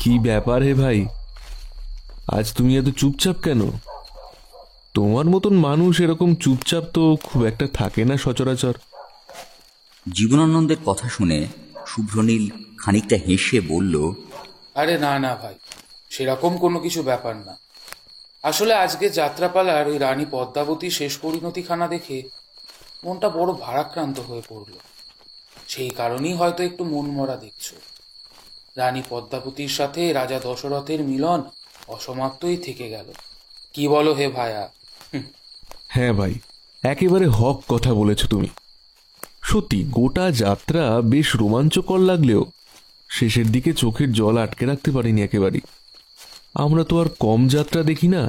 কি ব্যাপার হে ভাই, আজ তুমি এত চুপচাপ কেন? তোমার মতন মানুষ এরকম চুপচাপ তো খুব একটা থাকে না সচরাচর। জীবনানন্দের কথা শুনে শুভ্রনীল খানিকটা হেসে বলল, আরে না না ভাই, সেরকম কোনো কিছু ব্যাপার না। আসলে আজকে যাত্রাপালার ওই রানী পদ্মাবতী শেষ পরিণতিখানা দেখে মনটা বড় ভারাক্রান্ত হয়ে পড়ল। সেই কারণেই হয়তো একটু মনমরা দেখছো। রানী পদ্মাবতীর সাথে রাজা দশরথের মিলন অসমাপ্তই থেকে গেল। কি বলো হে ভায়া? হ্যাঁ ভাই, একেবারে হক কথা বলেছ তুমি। সত্যি গোটা যাত্রা বেশ রোমাঞ্চকর লাগলেও শেষের দিকে চোখের জল আটকে রাখতে পারিনি একেবারেই। আমরা তো আর কম যাত্রা দেখি না,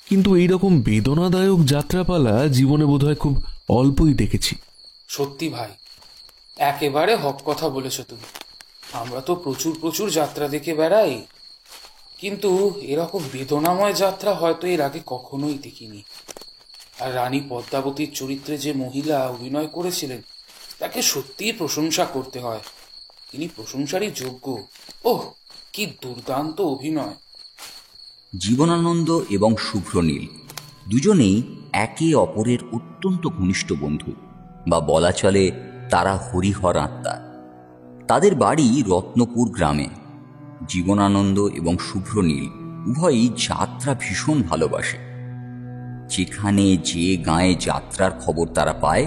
কিন্তু এইরকম বেদনাদায়ক যাত্রাপালা জীবনে বোধহয় খুব অল্পই দেখেছি। সত্যি ভাই, একেবারে হক কথা বলেছ তুমি। আমরা তো প্রচুর প্রচুর যাত্রা দেখে বেড়াই, কিন্তু এরকম বেদনাময় যাত্রা হয়তো এর আগে কখনোই দেখিনি। আর রানী পদ্মাবতীর চরিত্রে যে মহিলা অভিনয় করেছিলেন তাকে সত্যিই প্রশংসা করতে হয়। তিনি প্রশংসারই যোগ্য। ওহ, কি দুর্দান্ত অভিনয়! জীবনানন্দ এবং শুভ্রনীল দুজনেই একে অপরের অত্যন্ত ঘনিষ্ঠ বন্ধু, বা বলা চলে তারা হরিহর আত্মা। তাদের বাড়ি রত্নপুর গ্রামে। জীবনানন্দ এবং শুভ্রনীল উভয়ই যাত্রা ভীষণ ভালোবাসে। যেখানে যে গাঁয়ে যাত্রার খবর তারা পায়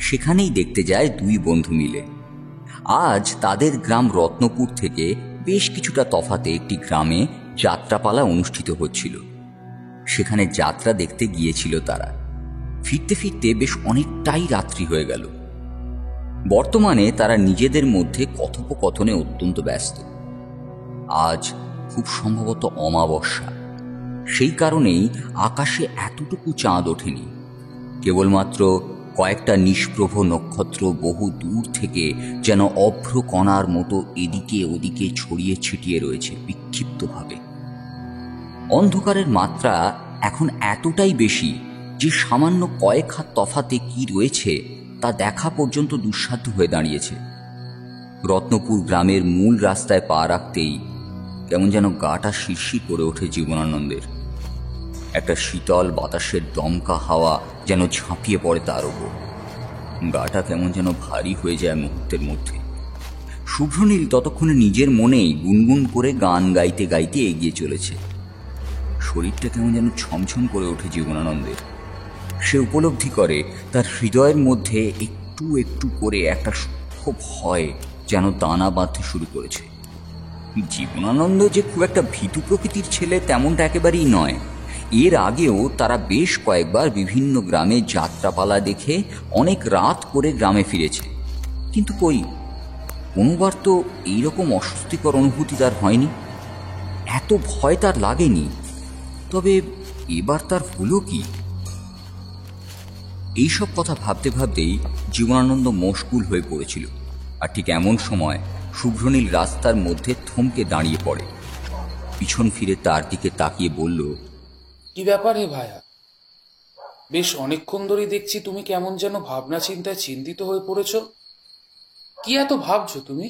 সেখানেই দেখতে যায় দুই বন্ধু মিলে। আজ তাদের গ্রাম রত্নপুর থেকে বেশ কিছুটা তফাতে একটি গ্রামে যাত্রাপালা অনুষ্ঠিত হচ্ছিল। সেখানে যাত্রা দেখতে গিয়েছিল তারা। ফিরতে ফিরতে বেশ অনেকটাই রাত্রি হয়ে গেল। বর্তমানে তারা নিজেদের মধ্যে কথোপকথনে অত্যন্ত ব্যস্ত। আজ খুব সম্ভবত অমাবস্যা, সেই কারণেই আকাশে এতটুকু চাঁদ ওঠেনি। কেবলমাত্র কয়েকটা নিষ্প্রভ নক্ষত্র বহু দূর থেকে যেন অভ্র কণার মতো এদিকে ওদিকে ছড়িয়ে ছিটিয়ে রয়েছে বিক্ষিপ্তভাবে। অন্ধকারের মাত্রা এখন এতটাই বেশি যে সামান্য কয়েক হাত তফাতে কি রয়েছে তা দেখা পর্যন্ত দুঃসাধ্য হয়ে দাঁড়িয়েছে। রত্নপুর গ্রামের মূল রাস্তায় পা রাখতেই কেমন যেন গাটা শিরশির করে ওঠে জীবনানন্দের। একটা শীতল বাতাসের দমকা হাওয়া যেন ঝাঁপিয়ে পড়ে তার ওপর। গাটা কেমন যেন ভারী হয়ে যায় মুহূর্তের মধ্যে। শুভ্রনীল ততক্ষণে নিজের মনেই গুনগুন করে গান গাইতে গাইতে এগিয়ে চলেছে। শরীরটা কেমন যেন ছমছম করে ওঠে জীবনানন্দের। সে উপলব্ধি করে তার হৃদয়ের মধ্যে একটু একটু করে একটা সূক্ষ্ম ভয় যেন দানা বাঁধতে শুরু করেছে। জীবনানন্দ যে খুব একটা ভীতু প্রকৃতির ছেলে তেমনটা একেবারেই নয়। এর আগেও তারা বেশ কয়েকবার বিভিন্ন গ্রামে যাত্রাপালা দেখে অনেক রাত করে গ্রামে ফিরেছে, কিন্তু কই কোনোবার তো এইরকম অস্বস্তিকর অনুভূতি তার হয়নি। এত ভয় তার লাগেনি। তবে এবার তার হলো কি? এইসব কথা ভাবতে ভাবতেই জীবনানন্দ মশগুল হয়ে পড়েছিল। আর ঠিক এমন সময় শুভ্রনীল রাস্তার মধ্যে থমকে দাঁড়িয়ে পড়ে। পিছন ফিরে তার দিকে তাকিয়ে বলল, কি ব্যাপার হে ভায়া? বেশ অনেকক্ষণ ধরেই দেখছি তুমি কেমন যেন ভাবনা চিন্তায় চিন্তিত হয়ে পড়েছ। কি এত ভাবছো তুমি?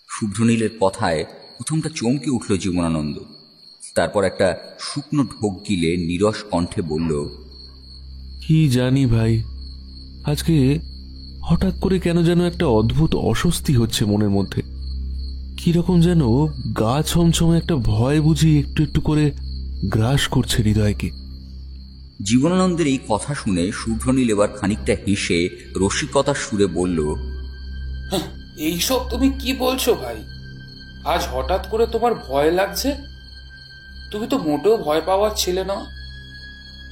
শুভ্রনীলের কথায় প্রথমটা চমকে উঠল জীবনানন্দ। তারপর একটা শুকনো ঢোক গিলে নীরস কণ্ঠে বলল, কি জানি ভাই, আজকে হঠাৎ করে কেন যেন একটা অদ্ভুত অস্বস্তি হচ্ছে মনের মধ্যে। কিরকম যেন গা ছমছমে একটা ভয় বুঝি একটু একটু করে গ্রাস করছে হৃদয়কে। জীবনানন্দের এই কথা শুনে শুভ্রনীল এবার খানিকটা হেসে রসিকতার সুরে বলল, এইসব তুমি কি বলছো ভাই? আজ হঠাৎ করে তোমার ভয় লাগছে? তুমি তো মোটেও ভয় পাওয়ার ছেলে না।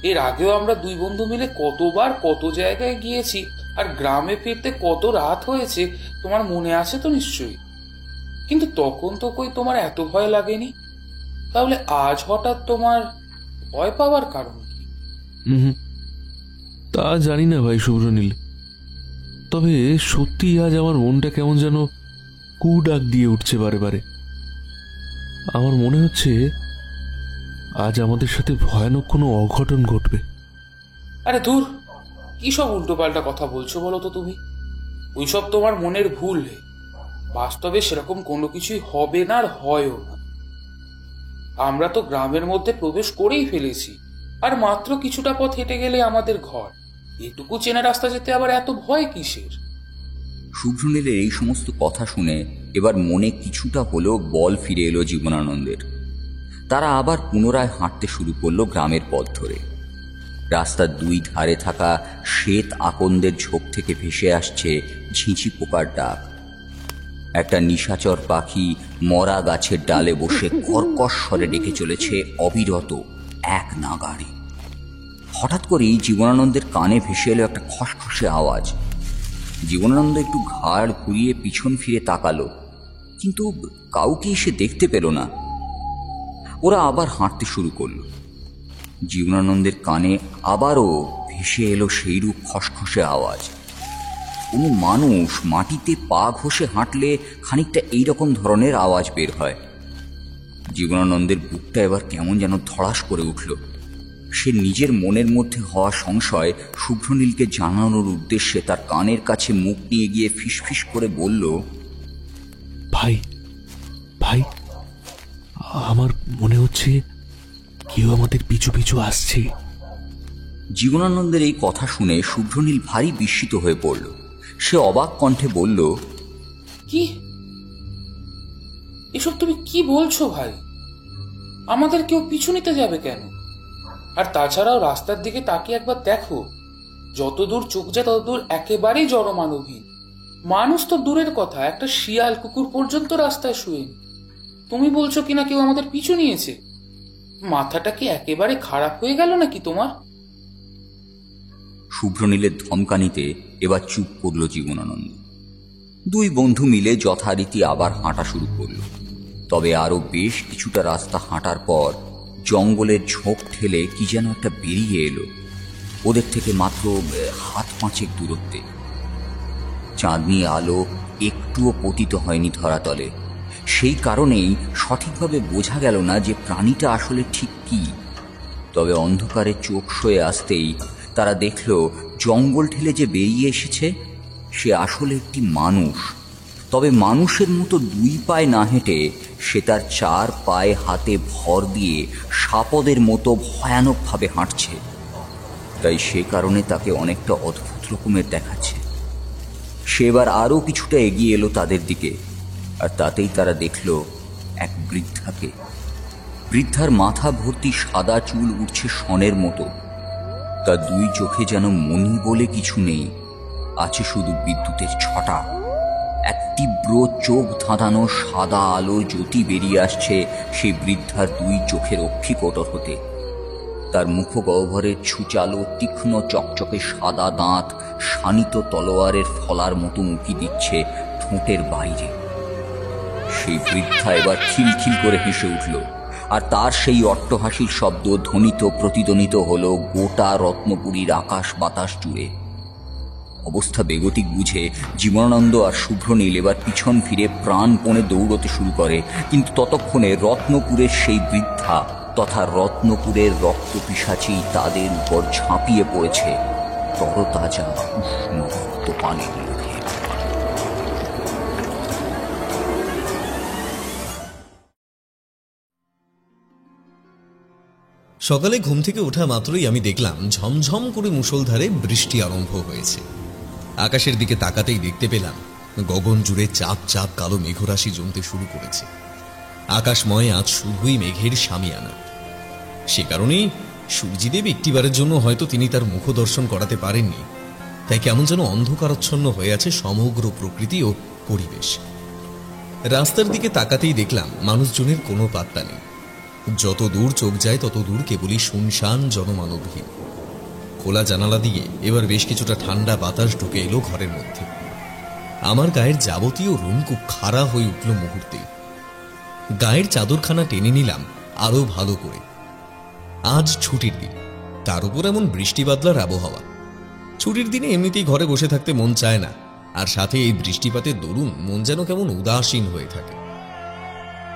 এর আগেও আমরা দুই বন্ধু মিলে কতবার কত জায়গায় গিয়েছি, আর গ্রামে ফিরতে কত রাত হয়েছে তোমার মনে আছে তো নিশ্চয়ই। কিন্তু তখন তো কই তোমার এত ভয় লাগেনি। তাহলে আজ হঠাৎ তোমার ভয় পাওয়ার কারণ কি? তা জানি না ভাই শুভ্রনীল, তবে সত্যি আজ আমার মনটা কেমন যেন কু ডাক দিয়ে উঠছে বারে বারে। আমার মনে হচ্ছে আজ আমাদের সাথে ভয়ানক কোনো অঘটন ঘটবে। আরে ধুর, কি সব উল্টোপাল্টা কথা বলছো বলো তো তুমি? ওইসব তোমার মনের ভুল। বাস্তবে সেরকম কোনো কিছুই হবে না, আর হয়ও না। আমরা তো গ্রামের মধ্যে প্রবেশ করেই ফেলেছি, আর মাত্র কিছুটা পথ হেঁটে গেলে আমাদের ঘর। এটুকু চেনা রাস্তা যেতে আবার এত ভয় কিসের? শুভ্রনীলের এই সমস্ত কথা শুনে এবার মনে কিছুটা হলেও বল ফিরে এলো জীবনানন্দের। তারা আবার পুনরায় হাঁটতে শুরু করলো গ্রামের পথ ধরে। রাস্তার দুই ধারে থাকা শ্বেত আকন্দের ঝোপ থেকে ভেসে আসছে ঝিঁঝি পোকার ডাক। একটা নিশাচর পাখি মরা গাছের ডালে বসে কর্কশ স্বরে ডেকে চলেছে অবিরত এক নাগাড়ে। হঠাৎ করেই জীবনানন্দের কানে ভেসে এলো একটা খসখসে আওয়াজ। জীবনানন্দ একটু ঘাড় ঘুরিয়ে পিছন ফিরে তাকালো, কিন্তু কাউকে সে দেখতে পেল না। ওরা আবার হাঁটতে শুরু করলো। জীবনানন্দের কানে আবারও ভেসে এলো সেইরূপ খসখসে আওয়াজ। কোনো মানুষ মাটিতে পা ঘষে হাঁটলে খানিকটা এইরকম ধরনের আওয়াজ বের হয়। জীবনানন্দের বুকটা এবার কেমন যেন ধড়াস করে উঠল। সে নিজের মনের মধ্যে হওয়া সংশয় শুভ্রনীলকে জানানোর উদ্দেশ্যে তার কানের কাছে মুখ নিয়ে গিয়ে ফিসফিস করে বলল, ভাই ভাই, আমার মনে হচ্ছে কেউ আমাদের পিছু পিছু আসছে। জীবনানন্দের এই কথা শুনে শুভ্রনীল ভারী বিস্মিত হয়ে পড়ল। সে অবাক কণ্ঠে বলল, কি এসব তুমি কি বলছো ভাই? আমাদের কেউ পিছু নিতে যাবে কেন? আর তাছাড়াও রাস্তার দিকে তাকিয়ে একবার দেখো, যতদূর চোখ যায় ততদূর একেবারেই জড়মানবহীন। মানুষ তো দূরের কথা, একটা শিয়াল কুকুর পর্যন্ত রাস্তায় শুয়ে। তুমি বলছো কিনা কেউ আমাদের পিছু নিয়েছে? মাথাটা কি একেবারে খারাপ হয়ে গেল নাকি তোমার? শুভ্রনীলের ধমকানিতে এবার চুপ করল জীবনানন্দ। দুই বন্ধু মিলে যথারীতি আবার হাঁটা শুরু করল। তবে আরো বেশ কিছুটা রাস্তা হাঁটার পর জঙ্গলের ঝোঁক ঠেলে কি যেন একটা বেরিয়ে এলো ওদের থেকে মাত্র হাত পাঁচেক দূরত্বে। চাঁদনি আলো একটুও পতিত হয়নি ধরাতলে। সেই কারণেই সঠিকভাবে বোঝা গেল না যে প্রাণীটা আসলে ঠিক কি। তবে অন্ধকারে চোখ সয়ে আসতেই তারা দেখল জঙ্গল ঠেলে যে বেরিয়ে এসেছে সে আসলে একটি মানুষ। তবে মানুষের মতো দুই পায়ে না হেঁটে সে তার চার পায়ে হাতে ভর দিয়ে সাপদের মতো ভয়ানকভাবে হাঁটছে। তাই সে কারণে তাকে অনেকটা অদ্ভুত রকমের দেখাচ্ছে। সে এবার আরও কিছুটা এগিয়ে এলো তাদের দিকে, আর তাতেই তারা দেখল এক বৃদ্ধাকে। বৃদ্ধার মাথা ভর্তি সাদা চুল উঠছে সনের মতো। তার দুই চোখে যেন মণি বলে কিছু নেই, আছে শুধু বিদ্যুতের ছটা। এক তীব্র চোখ ধাঁধানো সাদা আলো জ্যোতি বেরিয়ে আসছে সেই বৃদ্ধার দুই চোখের অক্ষিকোটর হতে। তার মুখগহ্বরের ছুচালো তীক্ষ্ণ চকচকে সাদা দাঁত শানিত তলোয়ারের ফলার মতো উঁকি দিচ্ছে ঠোঁটের বাইরে। সেই বৃদ্ধা এবার খিলখিল করে হেসে উঠল, আর তার সেই অট্টহাসির শব্দ ধ্বনিত প্রতিধ্বনিত হলো গোটা রত্নপুরীর আকাশ বাতাস জুড়ে। অবস্থা বেগতিক বুঝে জীবনানন্দ আর শুভ্রনীল এবার পিছন ফিরে প্রাণপণে দৌড়তে শুরু করে। কিন্তু ততক্ষণে রত্নপুরের সেই বৃদ্ধা তথা রত্নপুরের রক্তপিশাচী তাদের উপর ঝাঁপিয়ে পড়েছে তরতাজা উষ্ণ রক্তপানের মুখে। সকালে ঘুম থেকে ওঠা মাত্রই আমি দেখলাম ঝমঝম করে মুষলধারে বৃষ্টি আরম্ভ হয়েছে। আকাশের দিকে তাকাতেই দেখতে পেলাম গগন জুড়ে চাপ চাপ কালো মেঘরাশি জমতে শুরু করেছে। আকাশময় আজ শুধুই মেঘের সামিয়ানা। সে কারণেই সূর্যদেব একটিবারের জন্য হয়তো তিনি তার মুখ দর্শন করাতে পারেননি, তাই কেমন যেন অন্ধকারাচ্ছন্ন হয়ে আছে সমগ্র প্রকৃতি ও পরিবেশ। রাস্তার দিকে তাকাতেই দেখলাম মানুষজনের কোনো পাত্তা নেই। যত দূর চোখ যায় তত দূর কেবলই শুনশান জনমানবহীন। খোলা জানালা দিয়ে এবার বেশ কিছুটা ঠান্ডা বাতাস ঢুকে এলো ঘরের মধ্যে। আমার গায়ের যাবতীয় রুমকুপ খাড়া হয়ে উঠল মুহূর্তে। গায়ের চাদরখানা টেনে নিলাম আরো ভালো করে। আজ ছুটির দিন, তার উপর এমন বৃষ্টি বাদলার আবহাওয়া। ছুটির দিনে এমনিতেই ঘরে বসে থাকতে মন চায় না, আর সাথে এই বৃষ্টিপাতের দরুন মন যেন কেমন উদাসীন হয়ে থাকে।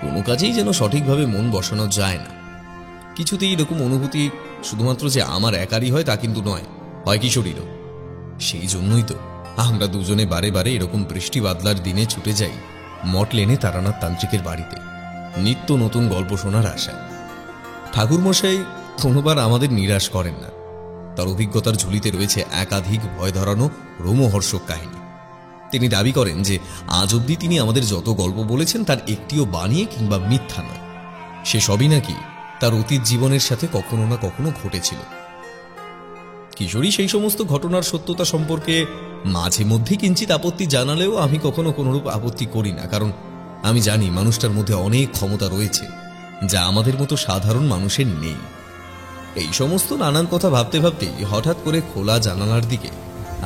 কোনো কাজেই যেন সঠিকভাবে মন বসানো যায় না। কিছুতেই এরকম অনুভূতি শুধুমাত্র যে আমার একারই হয় তা কিন্তু নয়, হয় কিশোরীরও। সেই জন্যই তো আমরা দুজনে বারে বারে এরকম বৃষ্টি বাদলার দিনে ছুটে যাই মঠ লেনে তারানাথ তান্ত্রিকের বাড়িতে, নিত্য নতুন গল্প শোনার আশায়। ঠাকুরমশাই কোনোবার আমাদের নিরাশ করেন না। তার অভিজ্ঞতার ঝুলিতে রয়েছে একাধিক ভয় ধরানো রোমহর্ষক কাহিনী। তিনি দাবি করেন যে আজ অবধি তিনি আমাদের যত গল্প বলেছেন তার একটিও বানিয়ে কিংবা মিথ্যা নয়। সে সবই নাকি তার অতীত জীবনের সাথে কখনো না কখনো ঘটেছিল। কিশোরী সেই সমস্ত ঘটনার সত্যতা সম্পর্কে মাঝে মধ্যে কিঞ্চিত আপত্তি জানালেও আমি কখনো কোনোরূপ আপত্তি করি না, কারণ আমি জানি মানুষটার মধ্যে অনেক ক্ষমতা রয়েছে যা আমাদের মতো সাধারণ মানুষের নেই। এই সমস্ত নানান কথা ভাবতে ভাবতেই হঠাৎ করে খোলা জানালার দিকে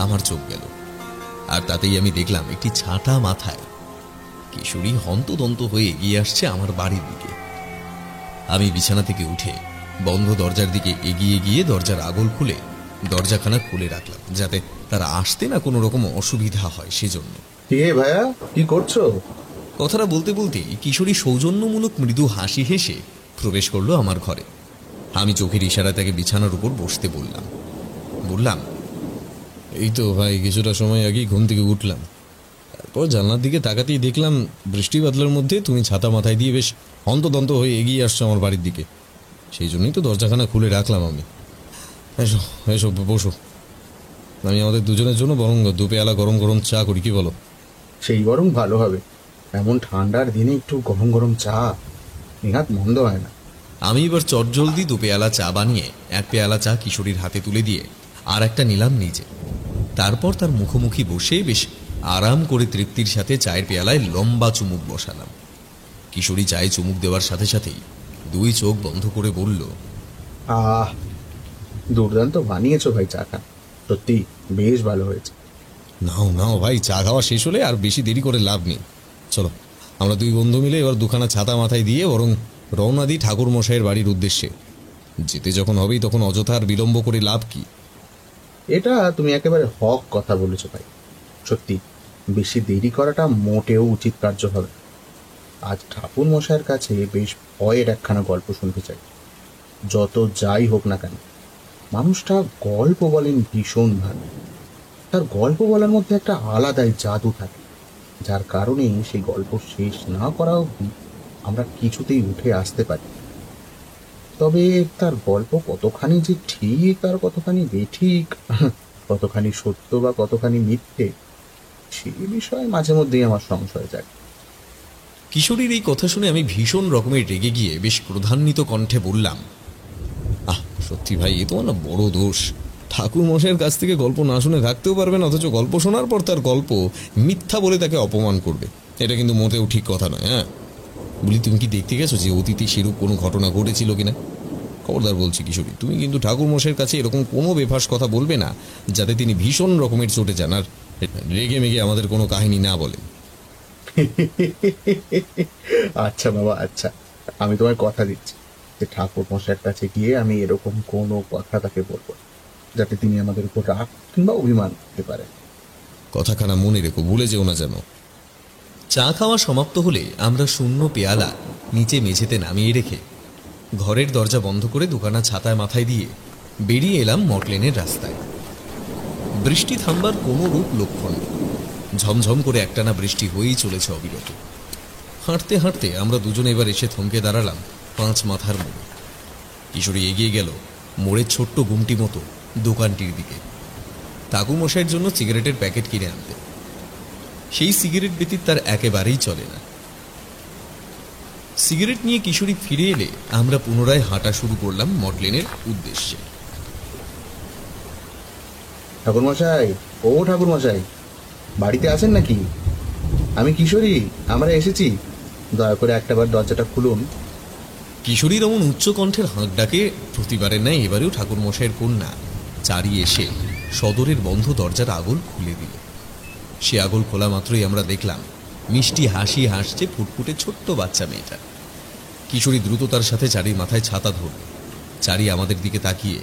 আমার চোখ গেল, আর তাতেই আমি দেখলাম একটি ছাতা মাথায় কিশোরী হন্তদন্ত হয়ে এগিয়ে আসছে আমার বাড়ির দিকে। আমি বিছানা থেকে উঠে বন্ধ দরজার দিকে এগিয়ে গিয়ে দরজার আগল খুলে দরজাখানা খুলে রাখলাম, যাতে তার আসতে না কোনো রকম অসুবিধা হয় সেজন্য। কে ভাইয়া, কি করছো? কথাটা বলতে বলতেই কিশোরী সৌজন্যমূলক মৃদু হাসি হেসে প্রবেশ করলো আমার ঘরে। আমি চোখের ইশারায় তাকে বিছানার উপর বসতে বললাম, এই তো ভাই কিছুটা সময় আগেই ঘুম থেকে উঠলাম, তারপর জানলার দিকে তাকাতেই দেখলাম বৃষ্টি বাদলার মধ্যে তুমি ছাতা মাথায় দিয়ে বেশ হন্তদন্ত হয়ে এগিয়ে আসছো আমার বাড়ির দিকে। সেই জন্যই তো দরজাখানা খুলে রাখলাম আমি। এসো এসো বসো, আমি আমাদের দুজনের জন্য বরং দু পেয়ালা গরম গরম চা করি, কি বলো? সেই বরং ভালো হবে, এমন ঠান্ডার দিনে একটু গরম গরম চা নেহাত মন্দ হয় না। আমি এবার চটজলদি দু পেয়ালা চা বানিয়ে এক পেয়ালা চা কিশোরীর হাতে তুলে দিয়ে আর একটা নিলাম নিজে। তারপর তার মুখোমুখি বসে বেশ আরাম করে তৃপ্তির সাথে চায়ের পেয়ালায় লম্বা চুমুক বসালাম। কিশোরী চায়ে চুমুক দেওয়ার সাথে সাথেই দুই চোখ বন্ধ করে বলল, আহ, দুর্দান্ত বানিয়েছো ভাই চাটা, সত্যি বেশ ভালো হয়েছে। নাও নাও ভাই, চা খাওয়া শেষ হলে আর বেশি দেরি করে লাভ নেই। চলো আমরা দুই বন্ধু মিলে এবার দুখানা ছাতা মাথায় দিয়ে বরং রওনা দিই ঠাকুর মশাইয়ের বাড়ির উদ্দেশ্যে। যেতে যখন হবেই তখন অযথা আর বিলম্ব করে লাভ কি? এটা তুমি একেবারে হক কথা বলেছো ভাই, সত্যি বেশি দেরি করাটা মোটেও উচিত কার্য হবে। আজ ঠাকুর মশাইয়ের কাছে বেশ ভয়ের একখানা গল্প শুনতে চাই। যত যাই হোক না কেন, মানুষটা গল্প বলেন ভীষণ ভালো। তার গল্প বলার মধ্যে একটা আলাদাই জাদু থাকে, যার কারণে সেই গল্প শেষ না করা অবধি আমরা কিছুতেই উঠে আসতে পারি। তবে তার গল্প কতখানি যে ঠিক আর কতখানি বেঠিক, কতখানি সত্য বা কতখানি মিথ্যে, সে বিষয়ে মাঝে মধ্যেই আমার সংশয় যায়। কিশোরীর এই কথা শুনে আমি ভীষণ রকমের রেগে গিয়ে বেশ ক্রোধান্বিত কণ্ঠে বললাম, সত্যি ভাই, এ তোমার না বড় দোষ। ঠাকুর মশাইয়ের কাছ থেকে গল্প না শুনে থাকতেও পারবেন, অথচ গল্প শোনার পর তার গল্প মিথ্যা বলে তাকে অপমান করবে। এটা কিন্তু মোটেও ঠিক কথা নয়। হ্যাঁ বলি, তুমি কি দেখতে গেছো যে অতীতে সেরূপ কোনো ঘটনা ঘটেছিল কিনা? খবরদার বলছি কিশোরী, তুমি কিন্তু ঠাকুর মশাইয়ের কাছে এরকম কোনো বেফাস কথা বলবে না, যাতে তিনি ভীষণ রকমের চটে যান আর রেগে মেগে আমাদের কোনো কাহিনী না বলেন। আচ্ছা বাবা, আচ্ছা, আমি তোমায় কথা দিচ্ছি যে ঠাকুর মশাইয়ের কাছে গিয়ে আমি এরকম কোনো কথা তাকে বলবো না, যাতে তিনি আমাদের উপর রাগ কিংবা অভিমান করতে পারেন। কথাখানা মনে রেখো, ভুলে যেও না যেন। চা খাওয়া সমাপ্ত হলে আমরা শূন্য পেয়ালা নিচে মেঝেতে নামিয়ে রেখে ঘরের দরজা বন্ধ করে দুখানা ছাতায় মাথায় দিয়ে বেরিয়ে এলাম মটলেনের রাস্তায়। বৃষ্টি থামবার কোনো রূপ লক্ষণ নেই, ঝমঝম করে একটানা বৃষ্টি হয়েই চলেছে অবিরত। হাঁটতে হাঁটতে আমরা দুজনে এবার এসে থমকে দাঁড়ালাম 5 মাথার মোড়ে। কিশোরী এগিয়ে গেল মোড়ের ছোট্ট গুমটি মতো দোকানটির দিকে, ঠাকুরমশাইয়ের জন্য সিগারেটের প্যাকেট কিনে আনতে। সেই সিগারেট ব্যতীত তার একেবারেই চলে না। সিগারেট নিয়ে কিশোরী ফিরে এলে আমরা পুনরায় হাঁটা শুরু করলাম মটলেনের উদ্দেশ্যে। ঠাকুরমশাই, ও ঠাকুরমশাই, বাড়িতে আছেন নাকি? আমি কিশোরী, আমরা এসেছি, দয়া করে একটাবার দরজাটা খুলুন। কিশোরীর এমন উচ্চ কণ্ঠের হাঁক ডাকে প্রতিবারের ন্যায় এবারেও ঠাকুরমশাইয়ের কন্যা চারি এসে সদরের বন্ধ দরজার আগল খুলে দিল। সে আগল খোলা মাত্রই আমরা দেখলাম মিষ্টি হাসি হাসছে ফুটফুটে ছোট্ট বাচ্চা মেয়েটা। কিশোরী দ্রুততার সাথে চারির মাথায় ছাতা ধরল। চারি আমাদের দিকে তাকিয়ে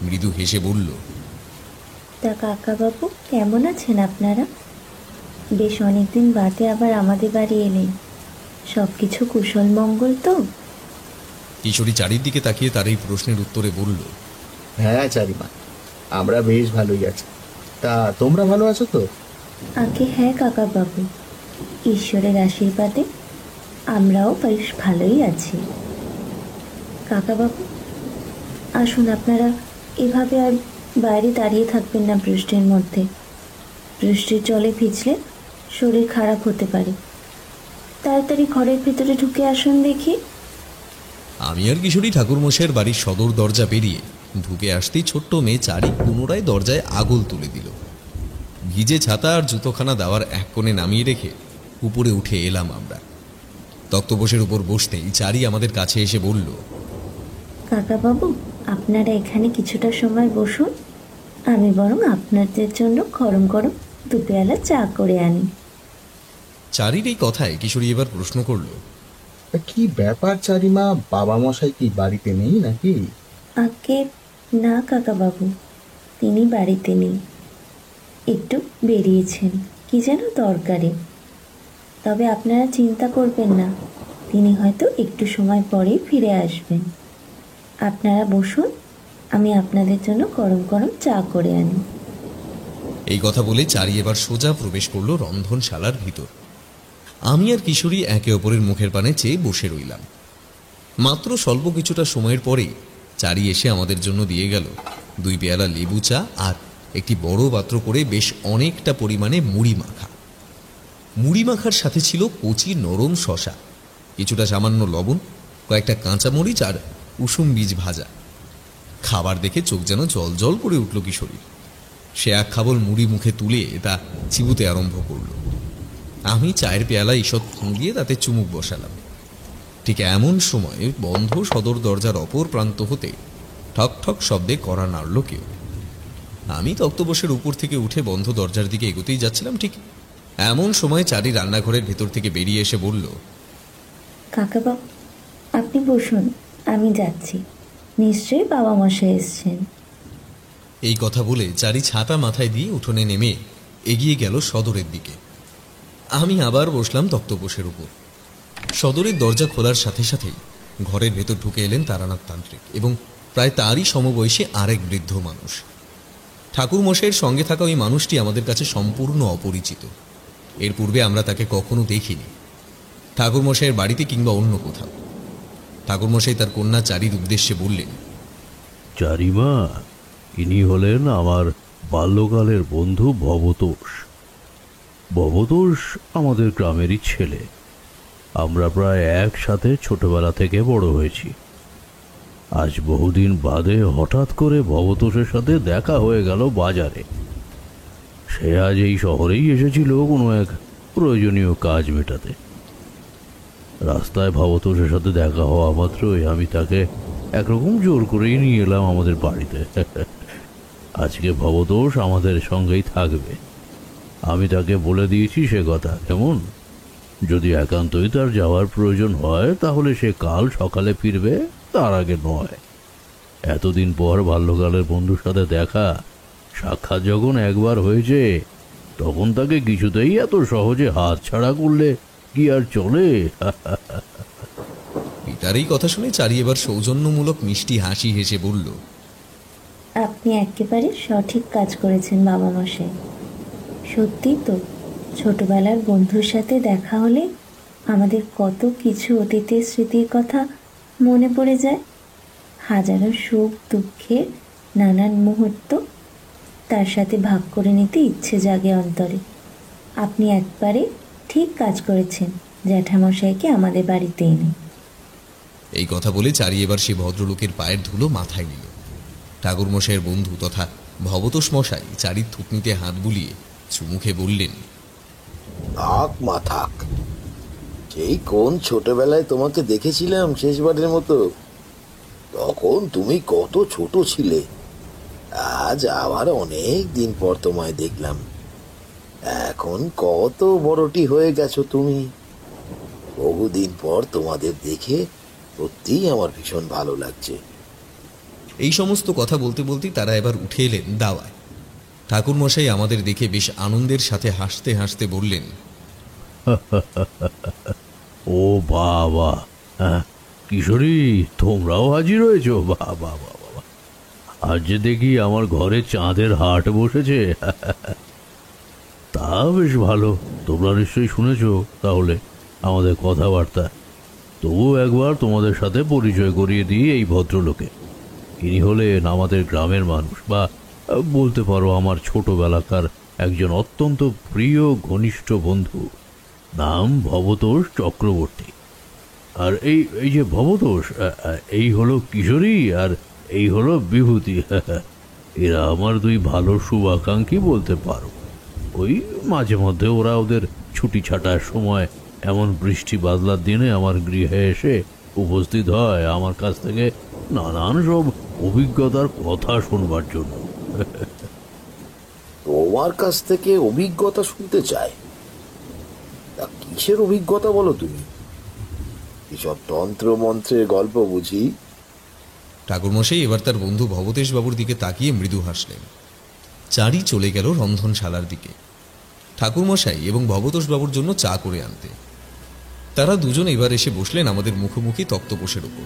মৃদু হেসে বলল, তা কাকাবাবু, কেমন আছেন আপনারা? বেশ অনেকদিন বাদে আবার আমাদের বাড়ি এলেন, সব কিছু কুশল মঙ্গল তো? কিশোরী চারির দিকে তাকিয়ে তার এই প্রশ্নের উত্তরে বলল, হ্যাঁ চারিমা, আমরা বেশ ভালোই আছি। তা তোমরা ভালো আছো তো? আগে হ্যাঁ কাকাবাবু, ঈশ্বরের আশীর্বাদে আমরাও বেশ ভালোই আছি। কাকাবাবু, আসুন, আপনারা এভাবে আর বাইরে দাঁড়িয়ে থাকবেন না বৃষ্টির মধ্যে। বৃষ্টির জলে ভিজলে শরীর খারাপ হতে পারে। তাড়াতাড়ি ঘরের ভেতরে ঢুকে আসুন দেখি। আমি আর কিশোরী ঠাকুরমশাইয়ের বাড়ির সদর দরজা পেরিয়ে ঢুকে আসতেই ছোট্ট মেয়ে চারি পুনরায় দরজায় আগল তুলে দিল। ভিজে ছাতা আর জুতোখানা দেওয়ার এক কোণে নামিয়ে রেখে উপরে উঠে এলাম আমরা। তক্তপোষের উপর বসতেই চারি আমাদের কাছে এসে বলল, কাকাবাবু, আপনারা এখানে কিছুটা সময় বসুন, আমি বরং আপনাদের জন্য গরম গরম দুপেয়ালা চা করে আনি। চারির এই কথায় কিশোরী এবার প্রশ্ন করল, তা কি ব্যাপার চারিমা, বাবা মশাই কি বাড়িতে নেই নাকি? আগে না কাকাবাবু, তিনি বাড়িতে নেই, একটু বেরিয়েছেন কি যেন দরকারে। তবে আপনারা চিন্তা করবেন না, তিনি হয়তো একটু সময় পরেই ফিরে আসবেন। আপনারা বসুন, আমি আপনাদের জন্য গরম গরম চা করে আনি। এই কথা বলে চারি এবার সোজা প্রবেশ করলো রন্ধনশালার ভিতর। আমি আর কিশোরী একে অপরের মুখের পানে চেয়ে বসে রইলাম। মাত্র স্বল্প কিছুটা সময়ের পরেই চারি এসে আমাদের জন্য দিয়ে গেল 2 পেয়ালা লেবু চা আর একটি বড় পাত্র করে বেশ অনেকটা পরিমাণে মুড়ি মাখা। মুড়ি মাখার সাথে ছিল কচি নরম শশা, কিছুটা সামান্য লবণ, কয়েকটা কাঁচামরিচ আর কুসুম বীজ ভাজা। খাবার দেখে চোখ যেন জল জল করে উঠল কিশোরীর। সে এক খাবল মুড়ি মুখে তুলে তা চিবুতে আরম্ভ করল। আমি চায়ের পেয়ালা ঈষৎ ফুঁড়িয়ে তাতে চুমুক বসালাম। ঠিক এমন সময় বন্ধ সদর দরজার অপর প্রান্ত হতে ঠক ঠক শব্দে কড়া নাড়ল কেউ। আমি তক্তপোষের উপর থেকে উঠে বন্ধ দরজার দিকে এগোতেই যাচ্ছিলাম, ঠিক এমন সময় চারি রান্নাঘরের ভেতর থেকে বেরিয়ে এসে বলল, কাকাবাবু, আপনি বসুন, আমি যাচ্ছি, নিশ্চয়ই বাবা মশাই এসছেন। এই কথা বলে চারি ছাতা মাথায় দিয়ে উঠোনে নেমে এগিয়ে গেল সদরের দিকে। আমি আবার বসলাম তক্তপোষের উপর। সদরের দরজা খোলার সাথে সাথেই ঘরের ভেতর ঢুকে এলেন তারানাথ তান্ত্রিক এবং প্রায় তারই সমবয়সী আরেক বৃদ্ধ মানুষ। ঠাকুর মশাইয়ের সঙ্গে থাকা ওই মানুষটি আমাদের কাছে সম্পূর্ণ অপরিচিত। এর পূর্বে আমরা তাকে কখনো দেখিনি, ঠাকুর মশাইয়ের বাড়িতে কিংবা অন্য কোথাও। ঠাকুর মশাই তার কন্যা চারির উদ্দেশ্যে বললেন, চারিমা, ইনি হলেন আমার বাল্যকালের বন্ধু ভবতোষ। ভবতোষ আমাদের গ্রামেরই ছেলে। আমরা প্রায় একসাথে ছোটবেলা থেকে বড় হয়েছি। আজ বহুদিন বাদে হঠাৎ করে ভবতোষের সাথে দেখা হয়ে গেল বাজারে। সে আজ এই শহরেই এসেছিল কোনো এক প্রয়োজনীয় কাজ মেটাতে। রাস্তায় ভবতোষের সাথে দেখা হওয়া মাত্রই আমি তাকে একরকম জোর করেই নিয়ে এলাম আমাদের বাড়িতে। আজকে ভবতোষ আমাদের সঙ্গেই থাকবে। আমি তাকে বলে দিয়েছি সে কথা, কেমন? যদি একান্তই তার যাওয়ার প্রয়োজন হয় তাহলে সে কাল সকালে ফিরবে, তার আগে নয়। এতদিন পর বাল্যকালের বন্ধুর সাথে দেখা সাক্ষাৎ যখন একবার হয়েছে, তখন তাকে কিছুতেই এত সহজে হাত ছাড়া করলে কি আর চলে? পিতার এই কথা শুনে চারি এবার সৌজন্যমূলক মিষ্টি হাসি হেসে বলল, আপনি একেবারে সঠিক কাজ করেছেন বাবা মশাই। সত্যি তো, ছোটবেলার বন্ধুর সাথে দেখা হলে আমাদের কত কিছু অতীতের স্মৃতির কথা মনে পড়ে যায়। হাজারো সুখ দুঃখের নানান মুহূর্ত তার সাথে ভাগ করে নিতে ইচ্ছে জাগে অন্তরে। আপনি একবারে ঠিক কাজ করেছেন জ্যাঠামশাইকে আমাদের বাড়িতে এনে। এই কথা বলে চারি এবার সে ভদ্রলোকের পায়ের ধুলো মাথায় নিল। ঠাকুর মশাইয়ের বন্ধু তথা ভবতোষ মশাই চারির থুতনিতে হাত বুলিয়ে চুমুখে বললেন, থাক মা থাক, সেই কোন ছোটবেলায় তোমাকে দেখেছিলাম শেষবারের মতো, তখন তুমি কত ছোট ছিলে। আজ আবার অনেক দিন পর তোমায় দেখলাম। এখন কত বড়টি হয়ে গেছো তুমি। বহুদিন পর তোমাদের দেখে সত্যিই আমার ভীষণ ভালো লাগছে। এই সমস্ত কথা বলতে বলতেই তারা এবার উঠে এলেন দাওয়ায়। ঠাকুর মশাই আমাদের দেখে বেশ আনন্দের সাথে হাসতে হাসতে বললেন, ও বাবা, কিশোরী, তোমরাও হাজির হয়েছো? বাবা বাবা, আজ যে দেখি আমার ঘরে চাঁদের হাট বসেছে। তা বেশ ভালো। তোমরা নিশ্চয়ই শুনেছ তাহলে আমাদের কথাবার্তা। তবুও একবার তোমাদের সাথে পরিচয় করিয়ে দিই এই ভদ্রলোকে। ইনি হলেন আমাদের গ্রামের মানুষ, বা বলতে পারো আমার ছোটবেলাকার একজন অত্যন্ত প্রিয় ঘনিষ্ঠ বন্ধু। নাম ভবতোষ চক্রবর্তী। আর এই যে ভবতোষ, এই হলো কিশোরী, আর এই হলো বিভূতি। এরা আমার দুই ভালো শুভাকাঙ্ক্ষী বলতে পারো। ওই মাঝে মধ্যে ওরা ওদের ছুটি ছাটার সময় এমন বৃষ্টি বাদলার দিনে আমার গৃহে এসে উপস্থিত হয় আমার কাছ থেকে নানান সব অভিজ্ঞতার কথা শুনবার জন্য। তোমার কাছ থেকে অভিজ্ঞতা শুনতে চায়? তা কিসের অভিজ্ঞতা বলো তুমি? এসব তন্ত্র মন্ত্রের গল্প বুঝি? ঠাকুরমশাই এবার তার বন্ধু ভবতেশ বাবুর দিকে তাকিয়ে মৃদু হাসলেন। চারি চলে গেল রন্ধনশালার দিকে, ঠাকুরমশাই এবং ভবতোষ বাবুর জন্য চা করে আনতে। তারা দুজন এবার এসে বসলেন আমাদের মুখোমুখি তক্তপোষের উপর।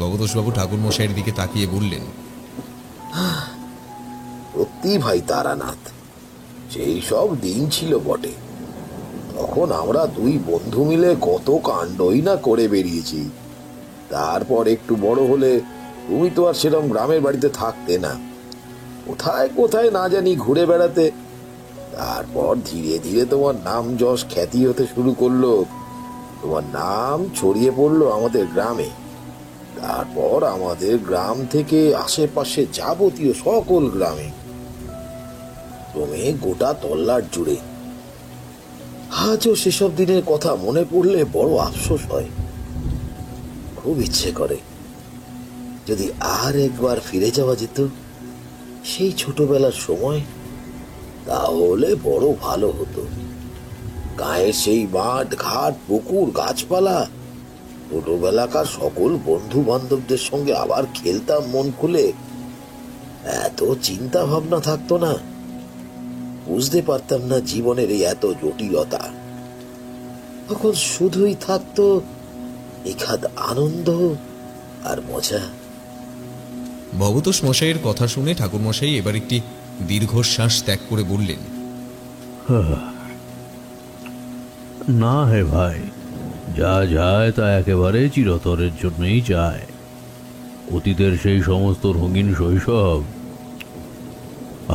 ভবতোষ বাবু ঠাকুরমশাইয়ের দিকে তাকিয়ে বললেন, সত্যি ভাই তারানাথ, সেই সব দিন ছিল বটে। তখন আমরা দুই বন্ধু মিলে কত কাণ্ডই না করে বেরিয়েছি। তারপর একটু বড় হলে তুমি তো আর সেরকম গ্রামের বাড়িতে থাকতে না, কোথায় কোথায় না জানি ঘুরে বেড়াতে। তারপর ধীরে ধীরে তোমার নাম যশ খ্যাতি হতে শুরু করলো, তোমার নাম ছড়িয়ে পড়লো আমাদের গ্রামে। তারপর আমাদের গ্রাম থেকে আশেপাশে যাবতীয় সকল গ্রামে, তুমি গোটা তল্লাট জুড়ে। আজও সেসব দিনের কথা মনে পড়লে বড় আফসোস হয়। খুব ইচ্ছে করে যদি আর একবার ফিরে যাওয়া যেত সেই ছোটবেলার সময়, তাহলে বড় ভালো হতো। গায়ের সেই মাঠ ঘাট পুকুর গাছপালা, ছোটবেলাকার সকল বন্ধু বান্ধবদের সঙ্গে আবার খেলতাম মন খুলে। এত চিন্তা ভাবনা থাকতো না, বুঝতে পারতাম না জীবনের এই এত জটিলতা। তখন শুধুই থাকতো এখাদ আনন্দ আর মজা। ভবতোষ মশাইয়ের কথা শুনে ঠাকুরমশাই এবার একটি দীর্ঘশ্বাস ত্যাগ করে বললেন, না হে ভাই, যা যায় তা একেবারে চিরতরের জন্যই যায়। অতীতের সেই সমস্ত রঙিন শৈশব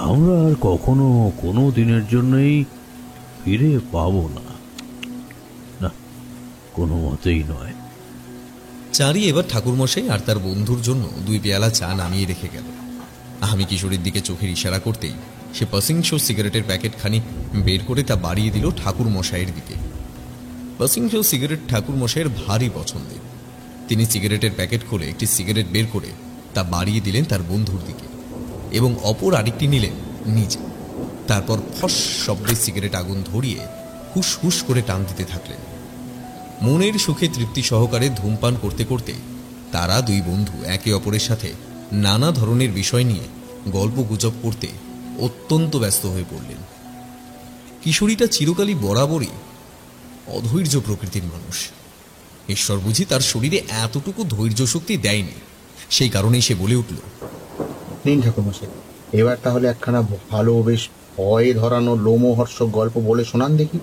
আমরা আর কখনো কোনো দিনের জন্যই ফিরে পাবো না, না, কোনো মতেই নয়। চারি এবার ঠাকুরমশাই আর তার বন্ধুর জন্য দুই পেয়ালা চা নামিয়ে রেখে গেল। আমি কিশোরীর দিকে চোখের ইশারা করতেই সে পাসিংশো সিগারেটের প্যাকেটখানি বের করে তা বাড়িয়ে দিল ঠাকুরমশাইয়ের দিকে। পাসিংশো সিগারেট ঠাকুরমশাইয়ের ভারী পছন্দের। তিনি সিগারেটের প্যাকেট খুলে একটি সিগারেট বের করে তা বাড়িয়ে দিলেন তার বন্ধুর দিকে এবং অপর আরেকটি নিলেন নিজে। তারপর ফস শব্দে সিগারেট আগুন ধরিয়ে হুস হুস করে টান দিতে থাকলেন। মনের সুখে তৃপ্তি সহকারে ধূমপান করতে করতে তারা দুই বন্ধু একে অপরের সাথে নানা ধরনের বিষয় নিয়ে গল্প গুজব করতে অত্যন্ত ব্যস্ত হয়ে পড়লেন। কিশোরীটা চিরকালই বরাবরই অধৈর্য প্রকৃতির মানুষ। ঈশ্বর বুঝি তার শরীরে এতটুকু ধৈর্য শক্তি দেয়নি, সেই কারণেই সে বলে উঠল, নিন ঠাকুরমশাই, এবার তাহলে একখানা ভালো বেশ ভয়ে ধরানো লোমহর্ষক গল্প বলে শোনান দেখি।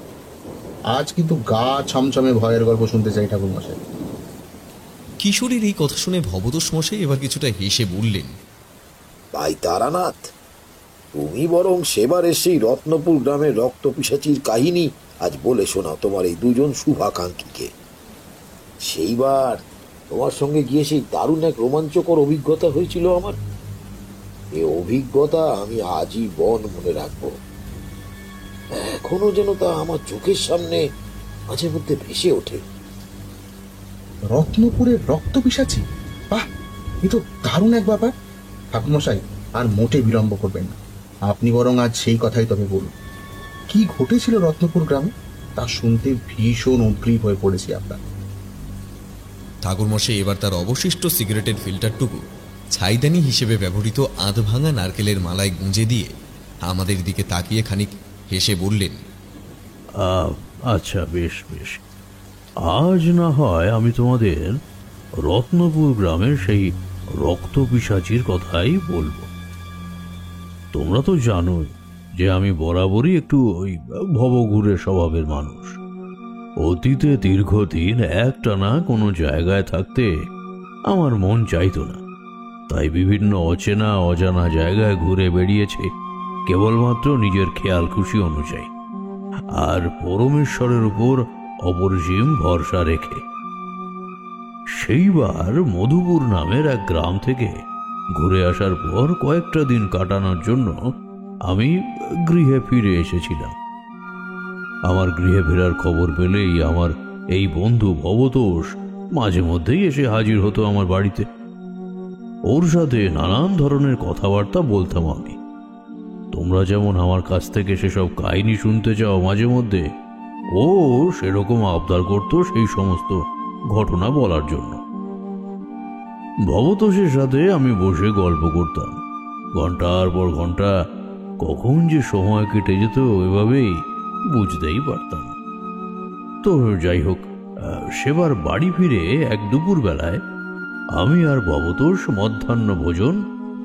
আজ কিন্তু গা ছমছমে ভয়ের গল্প শুনতে চাই ঠাকুরমশাই। কিশোরীর এই কথা শুনে ভবতোষ মশাই এবার কিছুটা হেসে বললেন, ভাই তারানাথ, তুমি বরং সেবারে সেই রত্নপুর গ্রামের রক্ত পিশাচির কাহিনী আজ বলে শোনাও তোমার এই দুজন শুভাকাঙ্ক্ষীকে। সেইবার তোমার সঙ্গে গিয়ে সেই দারুণ এক রোমাঞ্চকর অভিজ্ঞতা হয়েছিল আমার। এই অভিজ্ঞতা আমি আজীবন মনে রাখবো। এখনো যেন তা আমার চোখের সামনে মাঝে মধ্যে ভেসে ওঠে। রত্নপুরের রক্ত পিশাচি, বাহ, এ তো দারুণ এক ব্যাপার। ঠাকুরমশাই, আর মোটে বিলম্ব করবেন না, আপনি বরং আজ সেই কথাই তবে বলুন। কি ঘটেছিল রত্নপুর গ্রামে তা শুনতে ভীষণ উদ্গ্রীব হয়ে পড়েছি আপনার। ঠাকুরমশাই এবার তার অবশিষ্ট সিগারেটের ফিল্টারটুকু ছাইদানি হিসেবে ব্যবহৃত আধভাঙা নারকেলের মালায় গুঁজে দিয়ে আমাদের দিকে তাকিয়ে খানিক হেসে বললেন, আচ্ছা, বেশ বেশ, আজ না হয় আমি তোমাদের রত্নপুর গ্রামের সেই রক্ত পিশাচির কথাই বলবো। তোমরা তো জানোই যে আমি বরাবরই একটু ওই ভবঘুরে স্বভাবের মানুষ। অতীতে দীর্ঘদিন একটানা কোনো জায়গায় থাকতে আমার মন চাইতো না, তাই বিভিন্ন অচেনা অজানা জায়গায় ঘুরে বেরিয়েছে কেবলমাত্র নিজের খেয়াল খুশি অনুযায়ী, আর পরমেশ্বরের উপর অপরিসীম ভরসা রেখে। সেইবার মধুপুর নামের এক গ্রাম থেকে ঘুরে আসার পর কয়েকটা দিন কাটানোর জন্য আমি গৃহে ফিরে এসেছিলাম। আমার গৃহে ফেরার খবর পেলেই আমার এই বন্ধু ভবতোষ মাঝে মধ্যেই এসে হাজির হতো আমার বাড়িতে। ওর সাথে নানান ধরনের কথাবার্তা বলতাম আমি। তোমরা যেমন আমার কাছ থেকে সেসব কাহিনী শুনতে চাও মাঝে মধ্যে, ও সেরকম আবদার করত সেই সমস্ত ঘটনা বলার জন্য। ভবতোষের সাথে আমি বসে গল্প করতাম, ঘন্টার পর ঘন্টা কখন যে সময় কেটে যেত এভাবেই বুঝতেই পারতাম। তো যাই হোক, সেবার বাড়ি ফিরে এক দুপুর বেলায় আমি আর ভবতোষ মধ্যাহ্ন ভোজন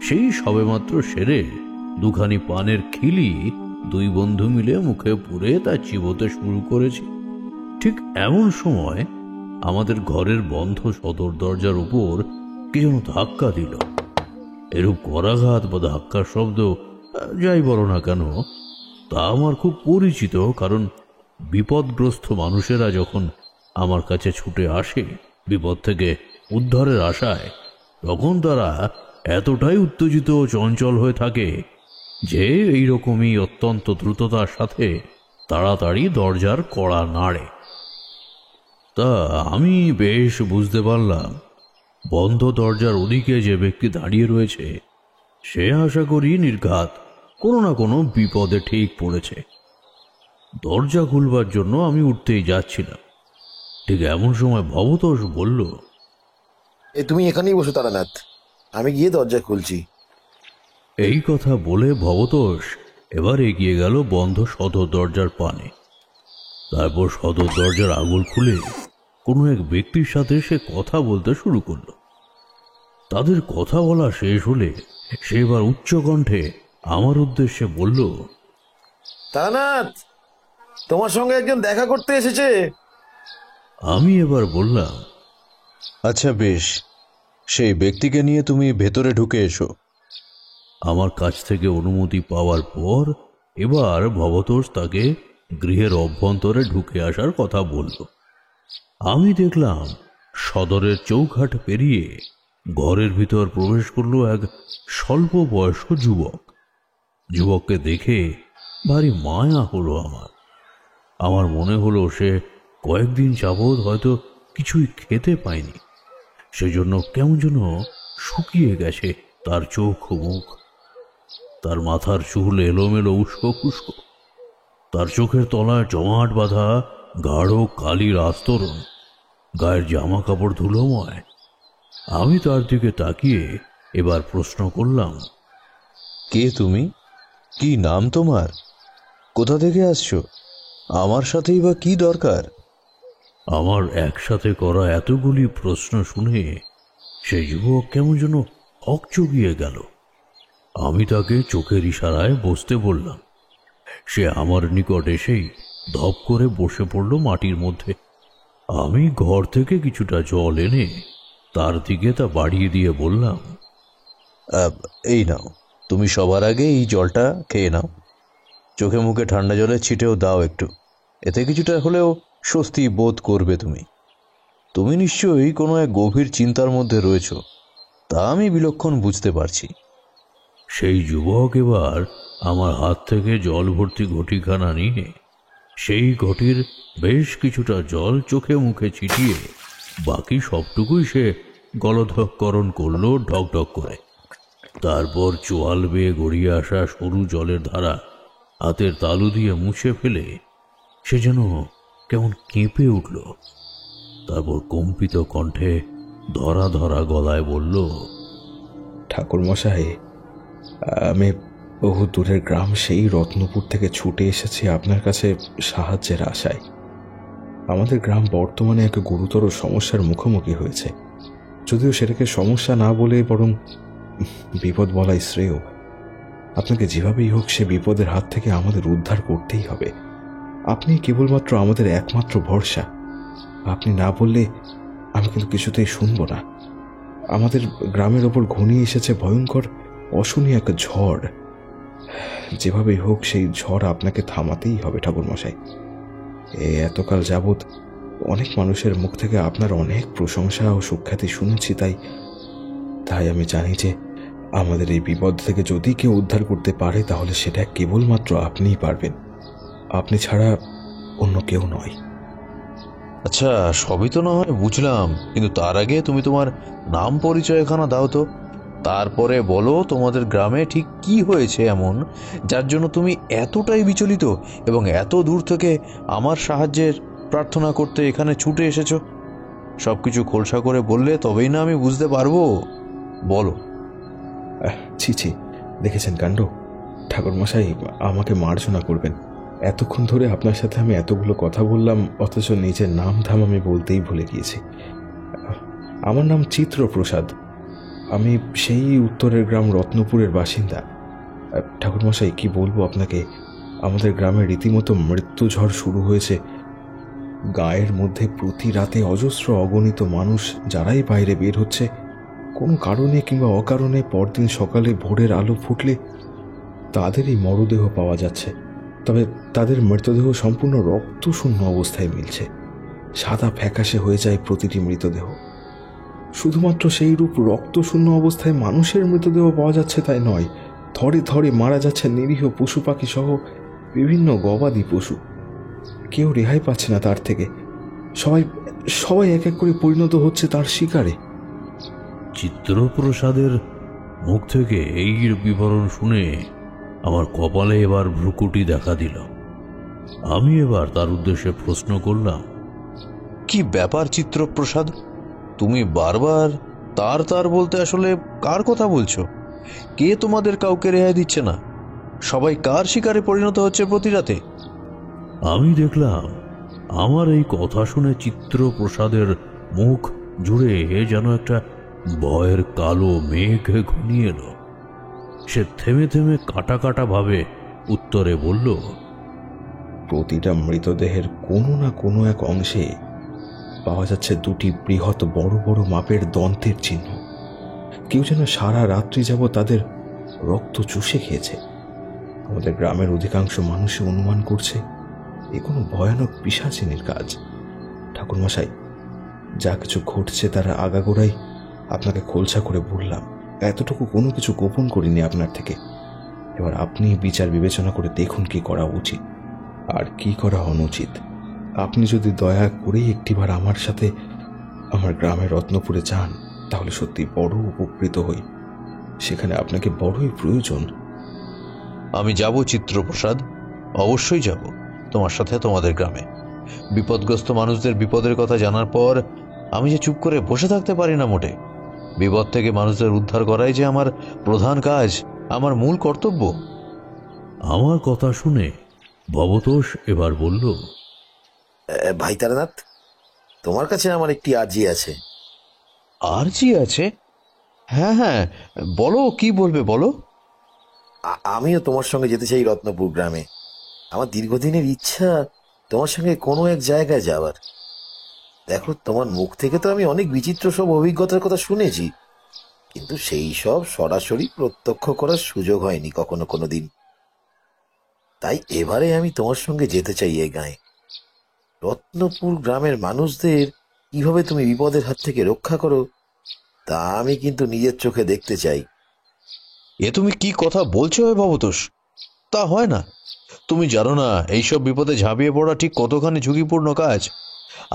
সেই সবেমাত্র সেরে দুখানি পানের খিলি দুই বন্ধু মিলে মুখে পুরে তা চিবোতে শুরু করেছি। ঠিক এমন সময় আমাদের ঘরের বন্ধ সদর দরজার উপর কি যেন ধাক্কা দিল। এরূপ করাঘাত বা ধাক্কার শব্দ যাই বলো না কেন, তা আমার খুব পরিচিত, কারণ বিপদগ্রস্ত মানুষেরা যখন আমার কাছে ছুটে আসে বিপদ থেকে উদ্ধারের আশায়, তখন তারা এতটাই উত্তেজিত ও চঞ্চল হয়ে থাকে যে এইরকমই অত্যন্ত দ্রুততার সাথে তাড়াতাড়ি দরজার কড়া নাড়ে। তা আমি বেশ বুঝতে পারলাম বন্ধ দরজার ওদিকে যে ব্যক্তি দাঁড়িয়ে রয়েছে সে আশা করি নির্ঘাত কোনো না কোনো বিপদে ঠিক পড়েছে। দরজা খুলবার জন্য আমি উঠতেই যাচ্ছিলাম, ঠিক এমন সময় ভবতোষ বলল, তুমি এখানেই বসো তারানাথ, আমি গিয়ে দরজা খুলছি। এই কথা বলে ভবতোষ এবার এগিয়ে গেল বন্ধ সদর দরজার পানে। তারপর সদর দরজার আঙুল খুলে কোনো এক ব্যক্তির সাথে সে কথা বলতে শুরু করলো। তাদের কথা বলা শেষ হলে সে এবার উচ্চ কণ্ঠে আমার উদ্দেশ্যে বলল, তারানাথ, তোমার সঙ্গে একজন দেখা করতে এসেছে। আমি এবার বললাম, আচ্ছা বেশ, সেই ব্যক্তিকে নিয়ে তুমি ভেতরে ঢুকে এসো। আমার কাছ থেকে অনুমতি পাওয়ার পর এবার ভবতোষ তাকে গৃহের অভ্যন্তরে ঢুকে আসার কথা বলল। আমি দেখলাম সদরের চৌঘাট পেরিয়ে ঘরের ভিতর প্রবেশ করল এক স্বল্প বয়স্ক যুবক। যুবককে দেখে ভারী মায়া হলো আমার মনে হলো সে কয়েকদিন যাবৎ হয়তো কিছুই খেতে পায়নি, সেজন্য কেমন যেন শুকিয়ে গেছে তার চোখ মুখ। তার মাথার চুল এলোমেলো উস্কো খুস্কো, তার চোখের তলায় জমাট বাঁধা গাঢ় কালির আস্তরণ, গায়ের জামা কাপড় ধুলোময়। আমি তার দিকে তাকিয়ে এবার প্রশ্ন করলাম, কে তুমি? কি নাম তোমার? কোথা থেকে আসছো? আমার সাথেই বা কি দরকার? আমার একসাথে করা এতগুলি প্রশ্ন শুনে সেই যুবক কেমন যেন হকচকিয়ে গেল। আমি তাকে চোখের ইশারায় বসতে বললাম। সে আমার নিকট এসেই ধপ করে বসে পড়ল মাটির মধ্যে। আমি ঘর থেকে কিছুটা জল এনে তার দিকে তা বাড়িয়ে দিয়ে বললাম, এই নাও, তুমি সবার আগে এই জলটা খেয়ে নাও। চোখে মুখে ঠান্ডা জলে ছিটেও দাও একটু, এতে কিছুটা হলেও স্বস্তি বোধ করবে তুমি। তুমি নিশ্চয়ই কোনো এক গভীর চিন্তার মধ্যে রয়েছ, তা আমি বিলক্ষণ বুঝতে পারছি। সেই যুবক এবার আমার হাত থেকে জল ভর্তি ঘটিখানা নিয়ে সেই ঘটির বেশ কিছুটা জল চোখে মুখে ছিটিয়ে বাকি সবটুকুই সে গলধঃকরণ করল ঢকঢক করে। তারপর চোয়াল বেয়ে গড়িয়ে আসা সরু জলের ধারা হাতের তালু দিয়ে মুছে ফেলে সে যেন কেমন কেঁপে উঠল। তারপর কম্পিত কণ্ঠে ধরা ধরা গলায় বলল, ঠাকুরমশাই, আমি বহু দূরের গ্রাম সেই রত্নপুর থেকে ছুটে এসেছি আপনার কাছে সাহায্যের আশায়। আমাদের গ্রাম বর্তমানে এক গুরুতর সমস্যার মুখোমুখি হয়েছে, যদিও সেটাকে সমস্যা না বলে বরং বিপদ বলাই শ্রেয়। আপনাকে যেভাবেই হোক সে বিপদের হাত থেকে আমাদের উদ্ধার করতেই হবে। আপনি কেবলমাত্র আমাদের একমাত্র ভরসা। আপনি না বললে আমি কিন্তু কিছুতেই শুনব না। আমাদের গ্রামের ওপর ঘনিয়ে এসেছে ভয়ঙ্কর অশনি এক ঝড়। যেভাবেই হোক সেই ঝড় আপনাকে থামাতেই হবে ঠাকুরমশাই। এতকাল যাবৎ অনেক মানুষের মুখ থেকে আপনার অনেক প্রশংসা ও সুখ্যাতি শুনেছি, তাই আমি জানি যে আমাদের এই বিপদ থেকে যদি কেউ উদ্ধার করতে পারে তাহলে সেটা কেবলমাত্র আপনিই পারবেন। আপনি ছাড়া অন্য কেউ নয়। আচ্ছা, সবই তো না হয় বুঝলাম, কিন্তু তার আগে তুমি তোমার নাম পরিচয়খানা দাও তো। তারপরে বলো তোমাদের গ্রামে ঠিক কি হয়েছে এমন যার জন্য তুমি এতটাই বিচলিত এবং এত দূর থেকে আমার সাহায্যের প্রার্থনা করতে এখানে ছুটে এসেছো। সবকিছু খোলসা করে বললে তবেই না আমি বুঝতে পারবো। বলো। ছি ছি, দেখেছেন কাণ্ড। ঠাকুরমশাই আমাকে মার্জনা করবেন। এতক্ষণ ধরে আপনার সাথে আমি এতগুলো কথা বললাম, অথচ নিজের নাম ধাম আমি বলতেই ভুলে গিয়েছি। আমার নাম চিত্রপ্রসাদ। আমি সেই উত্তরের গ্রাম রত্নপুরের বাসিন্দা। ঠাকুরমশাই কি বলবো আপনাকে, আমাদের গ্রামে রীতিমতো মৃত্যু ঝড় শুরু হয়েছে। গায়ের মধ্যে প্রতি রাতে অজস্র অগণিত মানুষ যারাই বাইরে বের হচ্ছে, কোনো কারণে কিংবা অকারণে পরদিন সকালে ভোরের আলো ফুটলে তাদেরই মরদেহ পাওয়া যাচ্ছে। তবে তাদের মৃতদেহ সম্পূর্ণ রক্তশূন্য অবস্থায় মিলছে। সাদা ফ্যাকাশে হয়ে যায় প্রতিটি মৃতদেহ। শুধুমাত্র সেই রূপ রক্তশূন্য অবস্থায় মানুষের মৃতদেহ পাওয়া যাচ্ছে তাই নয়, থরে থরে মারা যাচ্ছে নিরীহ পশু পাখি সহ বিভিন্ন গবাদি পশু। কেউ রেহাই পাচ্ছে না তার থেকে। সবাই সবাই এক এক করে পরিণত হচ্ছে তার শিকারে। চিত্রপ্রসাদের মুখ থেকে এই বিবরণ শুনে আমার কপালে এবার ভ্রুকুটি দেখা দিল। আমি এবার তার উদ্দেশ্যে প্রশ্ন করলাম, কি ব্যাপার চিত্রপ্রসাদ? তুমি বারবার তার বলতে আসলে কার কথা বলছো? কে তোমাদের কাউকে রেহাই দিচ্ছে না? সবাই কার শিকারে পরিণত হচ্ছে প্রতি রাতে? আমি দেখলাম আমার এই কথা শুনে চিত্রপ্রসাদের মুখ জুড়ে যেন একটা ভয়ের কালো মেঘ ঘনিয়ে এলো। সে থেমে থেমে কাটা কাটা ভাবে উত্তরে বলল, প্রতিটা মৃতদেহের কোনো না কোনো এক অংশে পাওয়া যাচ্ছে দুটি বৃহৎ বড় বড় মাপের দন্তের চিহ্ন। কেউ যেন সারা রাত্রি যাবৎ তাদের রক্ত চুষে খেয়েছে। আমাদের গ্রামের অধিকাংশ মানুষই অনুমান করছে এ কোনো ভয়ানক পিশাচিনীর কাজ। ঠাকুরমশাই, যা কিছু ঘটছে তারা আগাগোড়াই আপনাকে খোলসা করে বললাম। এতটুকু কোনো কিছু গোপন করিনি আপনার থেকে। এবার আপনি বিচার বিবেচনা করে দেখুন কি করা উচিত আর কি করা অনুচিত। আপনি যদি দয়া করেই একটিবার আমার সাথে আমার গ্রামের রত্নপুরে যান তাহলে সত্যি বড় উপকৃত হই। সেখানে আপনাকে বড়ই প্রয়োজন। আমি যাব চিত্রপ্রসাদ, অবশ্যই যাব তোমার সাথে তোমাদের গ্রামে। বিপদগ্রস্ত মানুষদের বিপদের কথা জানার পর আমি যে চুপ করে বসে থাকতে পারি না মোটে। বিপদ থেকে মানুষদের উদ্ধার করাই যে আমার প্রধান কাজ, আমার মূল কর্তব্য। আমার কথা শুনে ভবতোষ এবার বলল, ভাই তারানাথ, তোমার কাছে আমার একটি আর্জি আছে। আর্জি আছে? হ্যাঁ হ্যাঁ, বলো, কি বলবে বলো। আমিও তোমার সঙ্গে যেতে চাই রত্নপুর গ্রামে। আমার দীর্ঘদিনের ইচ্ছা তোমার সঙ্গে কোনো এক জায়গায় যাওয়ার। দেখো, তোমার মুখ থেকে তো আমি অনেক বিচিত্র সব অভিজ্ঞতার কথা শুনেছি, কিন্তু সেই সব সরাসরি প্রত্যক্ষ করার সুযোগ হয়নি কখনো কোনো দিন। তাই এবারে আমি তোমার সঙ্গে যেতে চাই এই গাঁয়ে। রত্নপুর গ্রামের মানুষদের কিভাবে তুমি বিপদের হাত থেকে রক্ষা করো তা আমি কিন্তু নিজের চোখে দেখতে চাই। এ তুমি কি কথা বলছো হে ভবতোষ? তা হয় না। তুমি জানো না এইসব বিপদে ঝাঁপিয়ে পড়া ঠিক কতখানি ঝুঁকিপূর্ণ কাজ।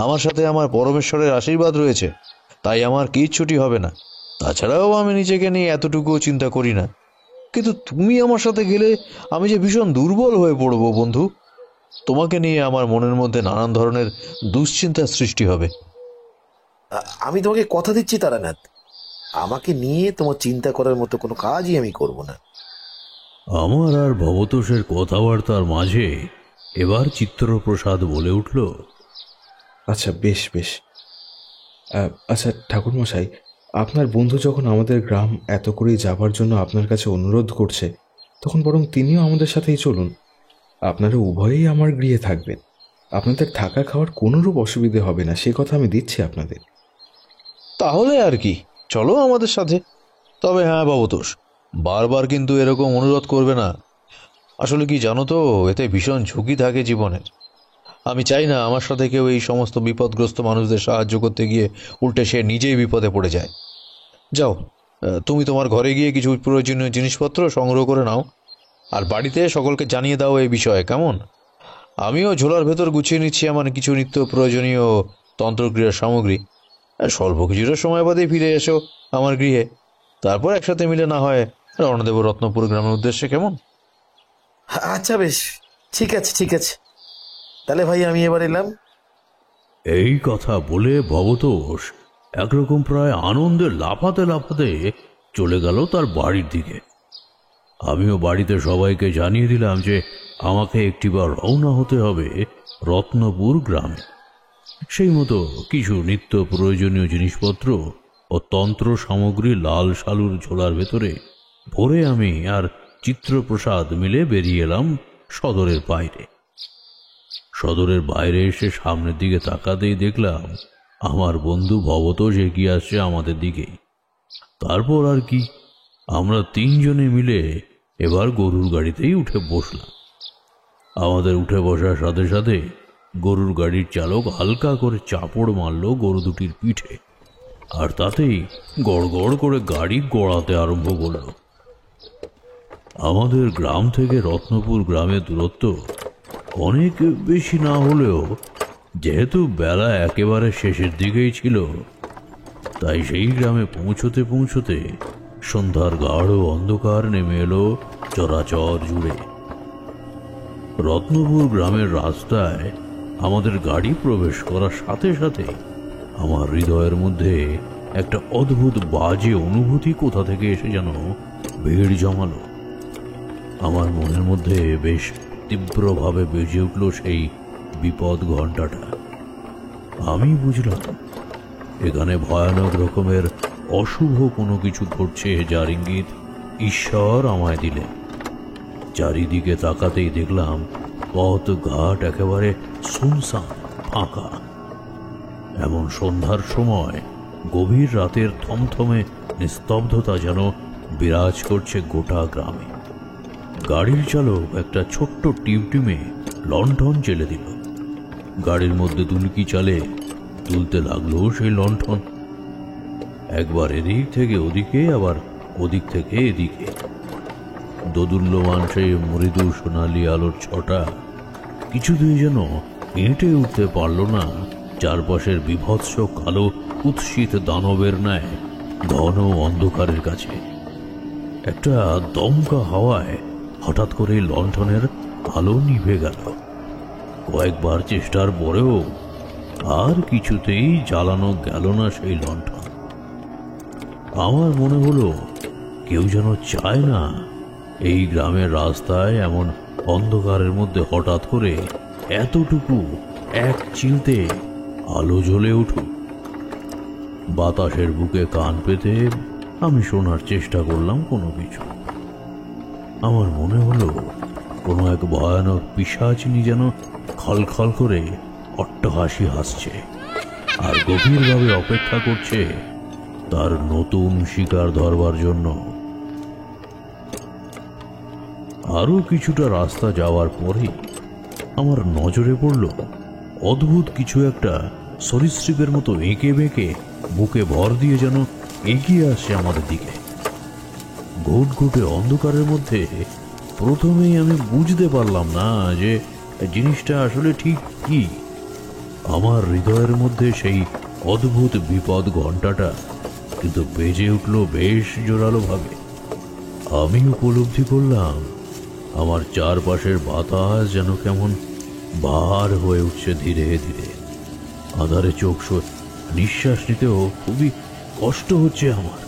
আমার সাথে আমার পরমেশ্বরের আশীর্বাদ রয়েছে, তাই আমার কিচ্ছুটি হবে না। তাছাড়াও আমি নিজেকে নিয়ে এতটুকুও চিন্তা করি না। কিন্তু তুমি আমার সাথে গেলে আমি যে ভীষণ দুর্বল হয়ে পড়বো বন্ধু। তোমাকে নিয়ে আমার মনের মধ্যে নানান ধরনের দুশ্চিন্তার সৃষ্টি হবে। আমি তোমাকে কথা দিচ্ছি তারানাথ, আমাকে নিয়ে তোমার চিন্তা করার মতো কোনো কাজই আমি করব না। আমার আর ভবতোষের কথাবার্তার মাঝে এবার চিত্রপ্রসাদ বলে উঠল, আচ্ছা বেশ বেশ। আচ্ছা ঠাকুরমশাই, আপনার বন্ধু যখন আমাদের গ্রাম এত করেই যাবার জন্য আপনার কাছে অনুরোধ করছে, তখন বরং তিনিও আমাদের সাথেই চলুন। আপনারা উভয়েই আমার গৃহে থাকবেন। আপনাদের থাকা খাওয়ার কোনোরূপ অসুবিধে হবে না, সে কথা আমি দিচ্ছি আপনাদের। তাহলে আর কি, চলো আমাদের সাথে। তবে হ্যাঁ ভবতোষ, বারবার কিন্তু এরকম অনুরোধ করবে না। আসলে কি জানো তো, এতে ভীষণ ঝুঁকি থাকে জীবনের। আমি চাই না আমার সাথে কেউ এই সমস্ত বিপদগ্রস্ত মানুষদের সাহায্য করতে গিয়ে উল্টে সে নিজেই বিপদে পড়ে যায়। যাও, তুমি তোমার ঘরে গিয়ে কিছু প্রয়োজনীয় জিনিসপত্র সংগ্রহ করে নাও, আর বাড়িতে সকলকে জানিয়ে দাও এই বিষয়ে, কেমন? আমিও ঝোলার ভেতর গুছিয়ে নিচ্ছি আমার কিছু নিত্য প্রয়োজনীয় তন্ত্রক্রিয়ার সামগ্রী। স্বল্প কিছুটা সময় বাদে ফিরে এসো আমার গৃহে, তারপর একসাথে মিলে না হয় রওনা দেব রত্নপুর গ্রামের উদ্দেশ্যে, কেমন? আচ্ছা বেশ, ঠিক আছে ঠিক আছে, তাহলে ভাই আমি এবার এলাম। এই কথা বলে ভবতোষ একরকম প্রায় আনন্দে লাফাতে লাফাতে চলে গেল তার বাড়ির দিকে। আমিও বাড়িতে সবাইকে জানিয়ে দিলাম যে আমাকে একটিবার রওনা হতে হবে রত্নপুর গ্রামে। সেই মতো কিছু নিত্য প্রয়োজনীয় জিনিসপত্র ও তন্ত্র সামগ্রী লাল শালুর ঝোলার ভেতরে ভরে আমি আর চিত্রপ্রসাদ মিলে বেরিয়ে এলাম সদরের বাইরে। সদরের বাইরে এসে সামনের দিকে তাকাতেই দেখলাম আমার বন্ধু ভবতোষ এগিয়ে আসছে আমাদের দিকেই। তারপর আর কি, আমরা তিনজনে মিলে এবার গরুর গাড়িতেই উঠে বসলাম। আমাদের উঠে বসার সাথে সাথে গরুর গাড়ির চালক হালকা করে চাপড় মারল গরু দুটির পিঠে, আর তাতেই গড় গড় করে গাড়ি গড়াতে আরম্ভ করল। আমাদের গ্রাম থেকে রত্নপুর গ্রামের দূরত্ব অনেক বেশি না হলেও যেহেতু বেলা একেবারে শেষের দিকেই ছিল, তাই সেই গ্রামে পৌঁছতে পৌঁছতে সন্ধ্যার গাঢ় অন্ধকার নেমে এলো চরাচর জুড়ে। রত্নপুর গ্রামের রাস্তায় আমাদের গাড়ি প্রবেশ করার সাথে সাথে আমার হৃদয়ের মধ্যে একটা অদ্ভুত বাজে অনুভূতি কোথা থেকে এসে যেন ভিড় জমালো। আমার মনের মধ্যে বেশ তীব্রভাবে বেজে উঠল সেই বিপদ ঘণ্টাটা। আমি বুঝলাম এখানে ভয়ানক রকমের অশুভ কোনো কিছু ঘটছে, যার ইঙ্গিত ঈশ্বর আমায় দিলেন। চারিদিকে তাকাতেই দেখলাম পথ ঘাট একেবারে শুনশান ফাঁকা। এমন সন্ধ্যার সময় গভীর রাতের থমথমে নিস্তব্ধতা যেন বিরাজ করছে গোটা গ্রামে। গাড়ির চালক একটা ছোট্ট টিমটিমে লণ্ঠন জেলে দিল। গাড়ির মধ্যে দুলকি চালে তুলতে লাগলো সেই লণ্ঠন, একবার এদিক থেকে ওদিকে, আবার ওদিক থেকে এদিকে। দোদুল্যমান সেই মৃদু সোনালি আলোর ছটা কিছুতেই যেন হেঁটে উঠতে পারল না চারপাশের বিভৎস কালো কুৎসিত দানবের ন্যায় ঘন অন্ধকারের কাছে। একটা দমকা হাওয়ায় হঠাৎ করে লণ্ঠনের আলো নিভে গেল। কয়েকবার চেষ্টার পরেও আর কিছুতেই জ্বালানো গেল না সেই লণ্ঠন। আমার মনে হলো কেউ যেন চায় না এই গ্রামের রাস্তায় এমন অন্ধকারের মধ্যে হঠাৎ করে এতটুকু এক চিলতে আলো জ্বলে উঠুক। বাতাসের বুকে কান পেতে আমি শোনার চেষ্টা করলাম কোনো কিছু। আমার মনে হলো কোনো এক ভয়ানক পিশাচিনী যেন খলখল করে অট্টহাসি হাসছে আর গভীরভাবে অপেক্ষা করছে তার নতুন শিকার ধরবার জন্য। আরো কিছুটা রাস্তা যাওয়ার পরেই আমার নজরে পড়ল অদ্ভুত কিছু একটা সরীসৃপের মতো এঁকে বেঁকে বুকে ভর দিয়ে যেন এগিয়ে আসছে আমাদের দিকে। ঘুটঘুটে অন্ধকারের মধ্যে প্রথমেই আমি বুঝতে পারলাম না যে জিনিসটা আসলে ঠিক কি। আমার হৃদয়ের মধ্যে সেই অদ্ভুত বিপদ ঘণ্টাটা কিন্তু বেজে উঠল বেশ জোরালো ভাবে। আমি উপলব্ধি করলাম আমার চারপাশের বাতাস যেন কেমন ভার হয়ে উঠছে ধীরে ধীরে। আঁধারে চোখ নিঃশ্বাস নিতেও খুবই কষ্ট হচ্ছে আমার।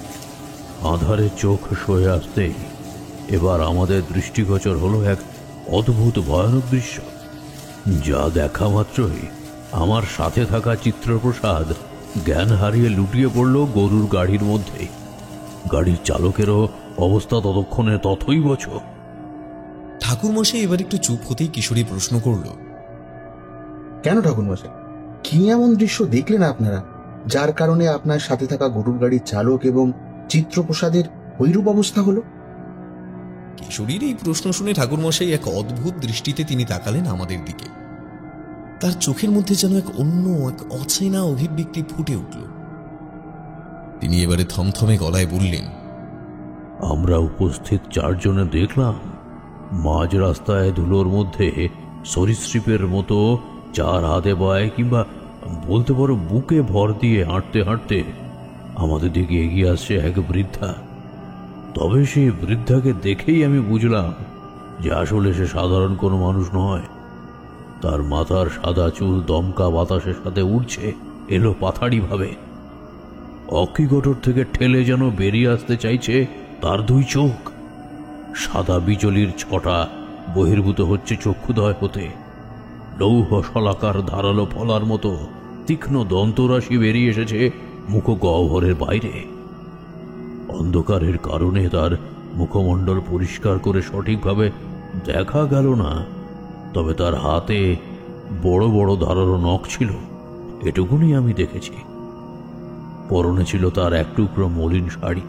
আঁধারে চোখ সয়ে আসতেই এবার আমাদের দৃষ্টিগোচর হলো এক অদ্ভুত ভয়ানক দৃশ্য, যা দেখা মাত্রই আমার সাথে থাকা চিত্রপ্রসাদ জ্ঞান হারিয়ে লুটিয়ে পড়ল গরুর গাড়ির মধ্যেই। গাড়ির চালকেরও অবস্থা ততক্ষণে তথৈবচ। ঠাকুরমশাই এবার একটু চুপ হতেই কিশোরী প্রশ্ন করল, কেন ঠাকুরমশাই, কি এমন দৃশ্য দেখলেন আপনারা যার কারণে আপনার সাথে থাকা গরুর গাড়ির চালক এবং চিত্রপ্রসাদের ওইরূপ অবস্থা হলো? কিশোরীর এই প্রশ্ন শুনে ঠাকুরমশাই এক অদ্ভুত দৃষ্টিতে তিনি তাকালেন আমাদের দিকে। তার চোখের মধ্যে যেন এক অচেনা অভিব্যক্তি ফুটে উঠল। তিনি এবারে থমথমে গলায় বললেন, আমরা উপস্থিত চারজনে দেখলাম মাঝ রাস্তায় ধুলোর মধ্যে সরীসৃপের মতো চার হাতে বয় কিংবা বলতে পারো বুকে ভর দিয়ে হাঁটতে হাঁটতে আমাদের দিকে এগিয়ে আসছে এক বৃদ্ধা। তবে সেই বৃদ্ধাকে দেখেই আমি বুঝলাম যে আসলে সে সাধারণ কোনো মানুষ নয়। তার মাথার সাদা চুল দমকা বাতাসের সাথে উঠছে এলো পাথাড়ি ভাবে। অক্ষিগটর থেকে ঠেলে যেন বেরিয়ে আসতে চাইছে তার দুই চোখ। সাদা বিজলির ছটা বহির্ভূত হচ্ছে চক্ষুদয় হতে। লৌহ শলাকার ধারালো ফলার মতো তীক্ষ্ণ দন্তরাশি বেরিয়ে এসেছে মুখ গহ্বরের বাইরে। অন্ধকারের কারণে তার মুখমণ্ডল পরিষ্কার করে সঠিকভাবে দেখা গেল না, তবে তার হাতে বড় বড় ধারালো নখ ছিল, এটুকুনি আমি দেখেছি। পরনে ছিল তার এক টুকরো মলিন শাড়ি।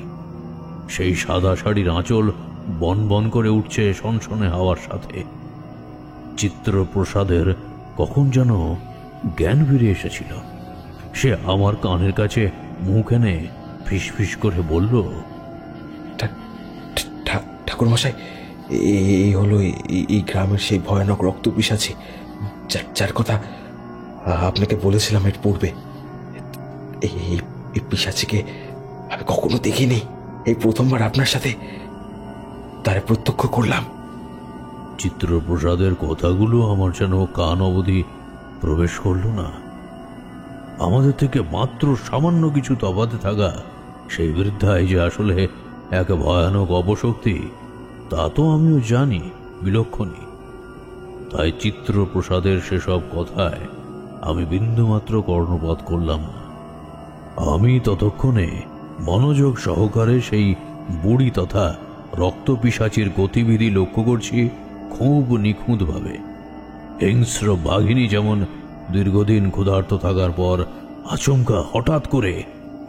সেই সাদা শাড়ির আঁচল বন বন করে উঠছে সনসনে হাওয়ার সাথে। চিত্রপ্রসাদের কখন যেন জ্ঞান ফিরে এসেছিল। সে আমার কানের কাছে মুখ এনে ফিসফিস করে বলল, ঠাকুরমশাই, এই হলো এই গ্রামের সেই ভয়ানক রক্ত পিশাচি যার কথা আপনাকে বলেছিলাম এর পূর্বে। এই পিশাচিকে আমি কখনো দেখিনি, এই প্রথমবার আপনার সাথে তারে প্রত্যক্ষ করলাম। চিত্রপ্রসাদের কথাগুলো আমার যেন কান অবধি প্রবেশ করল না। আমাদের থেকে মাত্র সামান্য কিছু তফাতে থাকা সেই বৃদ্ধাই যে আসলে এক ভয়ানক অপশক্তি তা তো আমিও জানি বিলক্ষণই। তাই চিত্রপ্রসাদের সেসব কথায় আমি বিন্দুমাত্র কর্ণপাত করলাম না। আমি ততক্ষণে মনোযোগ সহকারে সেই বুড়ি তথা রক্তপিশাচির গতিবিধি লক্ষ্য করছি খুব নিখুঁতভাবে। হিংস্র বাঘিনী যেমন দীর্ঘদিন ক্ষুধার্ত থাকার পর আচমকা হঠাৎ করে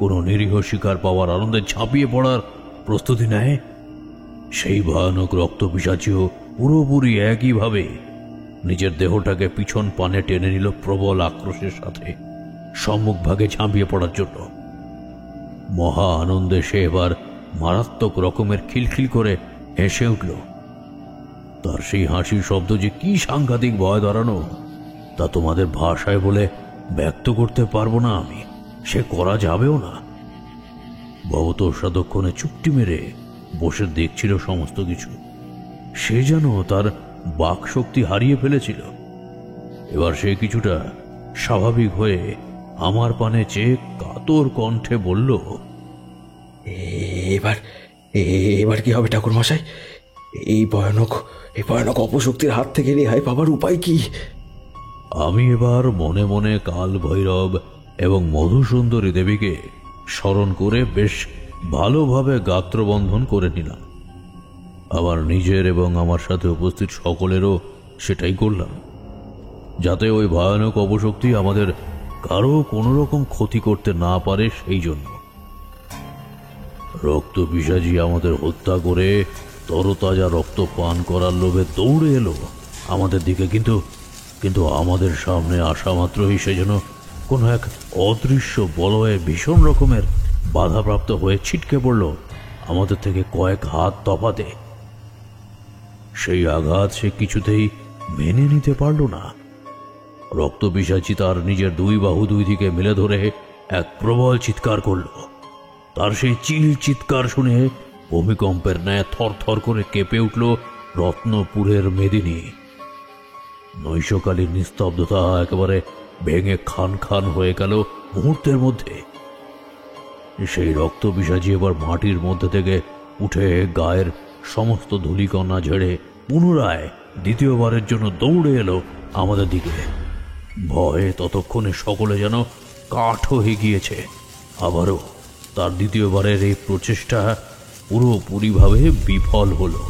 কোনো নিরীহ শিকার পাওয়ার আনন্দে ঝাঁপিয়ে পড়ার প্রস্তুতি নেয়, সেই ভয়ানক রক্তপিশাচিও পুরোপুরি একইভাবে নিজের দেহটাকে পিছন পানে টেনে নিল প্রবল আক্রোশের সাথে সম্মুখভাগে ঝাঁপিয়ে পড়ার জন্য। মহা আনন্দে সে এবার মারাত্মক রকমের খিলখিল করে হেসে উঠল। তার সেই হাসির শব্দ যে কি সাংঘাতিক ভয় ধরানো তা তোমাদের ভাষায় বলে ব্যক্ত করতে পারবো না আমি, সে করা যাবেও না। ভবতোষ ততক্ষণে চুপটি মেরে বসে দেখছিল সমস্ত কিছু। সে যেন তার বাকশক্তি হারিয়ে ফেলেছিল। এবার সে কিছুটা স্বাভাবিক হয়ে আমার পানে চেয়ে কাতর কণ্ঠে বলল, এবার কি হবে ঠাকুরমশাই? এই ভয়ানক অপশক্তির হাত থেকে রেহাই পাবার উপায় কি? আমি এবার মনে মনে কাল ভৈরব এবং মধুসুন্দরী দেবীকে স্মরণ করে বেশ ভালোভাবে গাত্রবন্ধন করে নিলাম। আমার নিজের এবং আমার সাথে উপস্থিত সকলেরও সেটাই করলাম, যাতে ওই ভয়ানক অপশক্তি আমাদের কারো কোনো রকম ক্ষতি করতে না পারে সেই জন্য। রক্ত পিশাচি আমাদের হত্যা করে তরতাজা রক্ত পান করার লোভে দৌড়ে এলো আমাদের দিকে, কিন্তু আমাদের সামনে আসা মাত্রই সে যেন কোনো এক অদৃশ্য বলয়ে ভীষণ রকমের বাধাপ্রাপ্ত হয়ে ছিটকে পড়ল আমাদের থেকে কয়েক হাত তফাতে। সেই আঘাত সে কিছুতেই মেনে নিতে পারল না। রক্ত পিশাচি তার নিজের দুই বাহু দুই দিকে মেলে ধরে এক প্রবল চিৎকার করল। তার সেই চিল চিৎকার শুনে ভূমিকম্পের ন্যায় থরথর করে কেঁপে উঠল রত্নপুরের মেদিনী। নৈশকালীন নিস্তব্ধতা একেবারে ভেঙে খান খান হয়ে গেল মুহূর্তের মধ্যে। সেই রক্ত পিশাচি এবার মাটির মধ্যে থেকে উঠে গায়ের সমস্ত ধূলিকণা ঝেড়ে পুনরায় দ্বিতীয়বারের জন্য দৌড়ে এলো আমাদের দিকে। ভয়ে ততক্ষণে সকলে যেন কাঠ হয়ে গিয়েছে। আবারও তার দ্বিতীয়বারের এই প্রচেষ্টা পুরোপুরিভাবে বিফল হলো।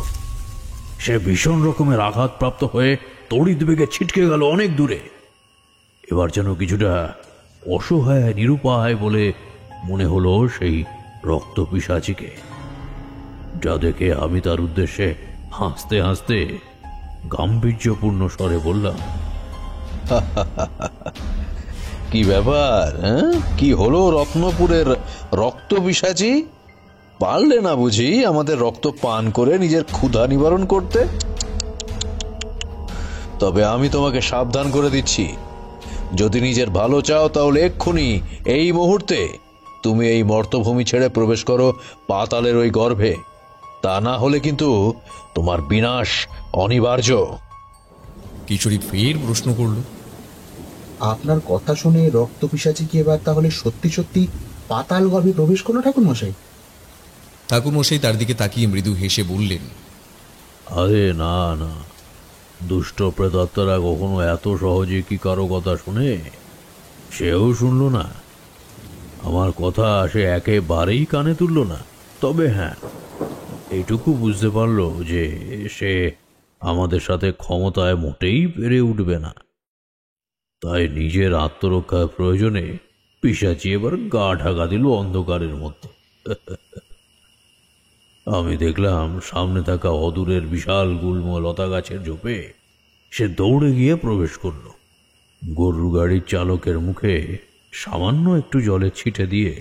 সে ভীষণ রকমের আঘাতপ্রাপ্ত হয়ে তড়িৎ বেগে ছিটকে গেল অনেক দূরে। এবার যেন কিছুটা অসহায় নিরুপায় বলে মনে হলো সেই রক্ত পিশাচিকে, যা দেখে আমি তার উদ্দেশ্যে হাসতে হাসতে গাম্ভীর্যপূর্ণ স্বরে বললাম, কি ব্যাপার, হ্যাঁ? কি হলো রত্নপুরের রক্ত পিশাচি? পারলে না বুঝি আমাদের রক্ত পান করে নিজের ক্ষুধা নিবারণ করতে? তবে আমি তোমাকে সাবধান করে দিচ্ছি, যদি নিজের ভালো চাও তাহলে এক্ষুনি এই মুহূর্তে তুমি এই মর্তভূমি ছেড়ে প্রবেশ করো পাতালের ওই গর্ভে। তা না হলে কিন্তু তোমার বিনাশ অনিবার্য। কিশোরী ফের প্রশ্ন করল, আপনার কথা শুনে রক্ত পিশাচি কি এবার তাহলে সত্যি সত্যি পাতাল গর্ভে প্রবেশ করলো ঠাকুরমশাই? ঠাকুরমশাই তার দিকে তাকিয়ে মৃদু হেসে বললেন, আরে না না, দুষ্ট প্রেতাত্মারা কখনো এত সহজে কি কারো কথা শুনে? সেও শুনল না, আমার কথা সে একেবারেই কানে তুলল না। তবে হ্যাঁ, এইটুকু বুঝতে পারলো যে সে আমাদের সাথে ক্ষমতায় মোটেই পেরে উঠবে না। তাই নিজের আত্মরক্ষার প্রয়োজনে পিশাচি এবার গা ঢাকা দিল অন্ধকারের মধ্যে। আমি দেখলাম সামনে থাকা অদূরের বিশাল গুল্ম লতা গাছের ঝোপে সে দৌড়ে গিয়ে প্রবেশ করল। গরুর গাড়ির চালকের মুখে সামান্য একটু জলে ছিটে দিয়ে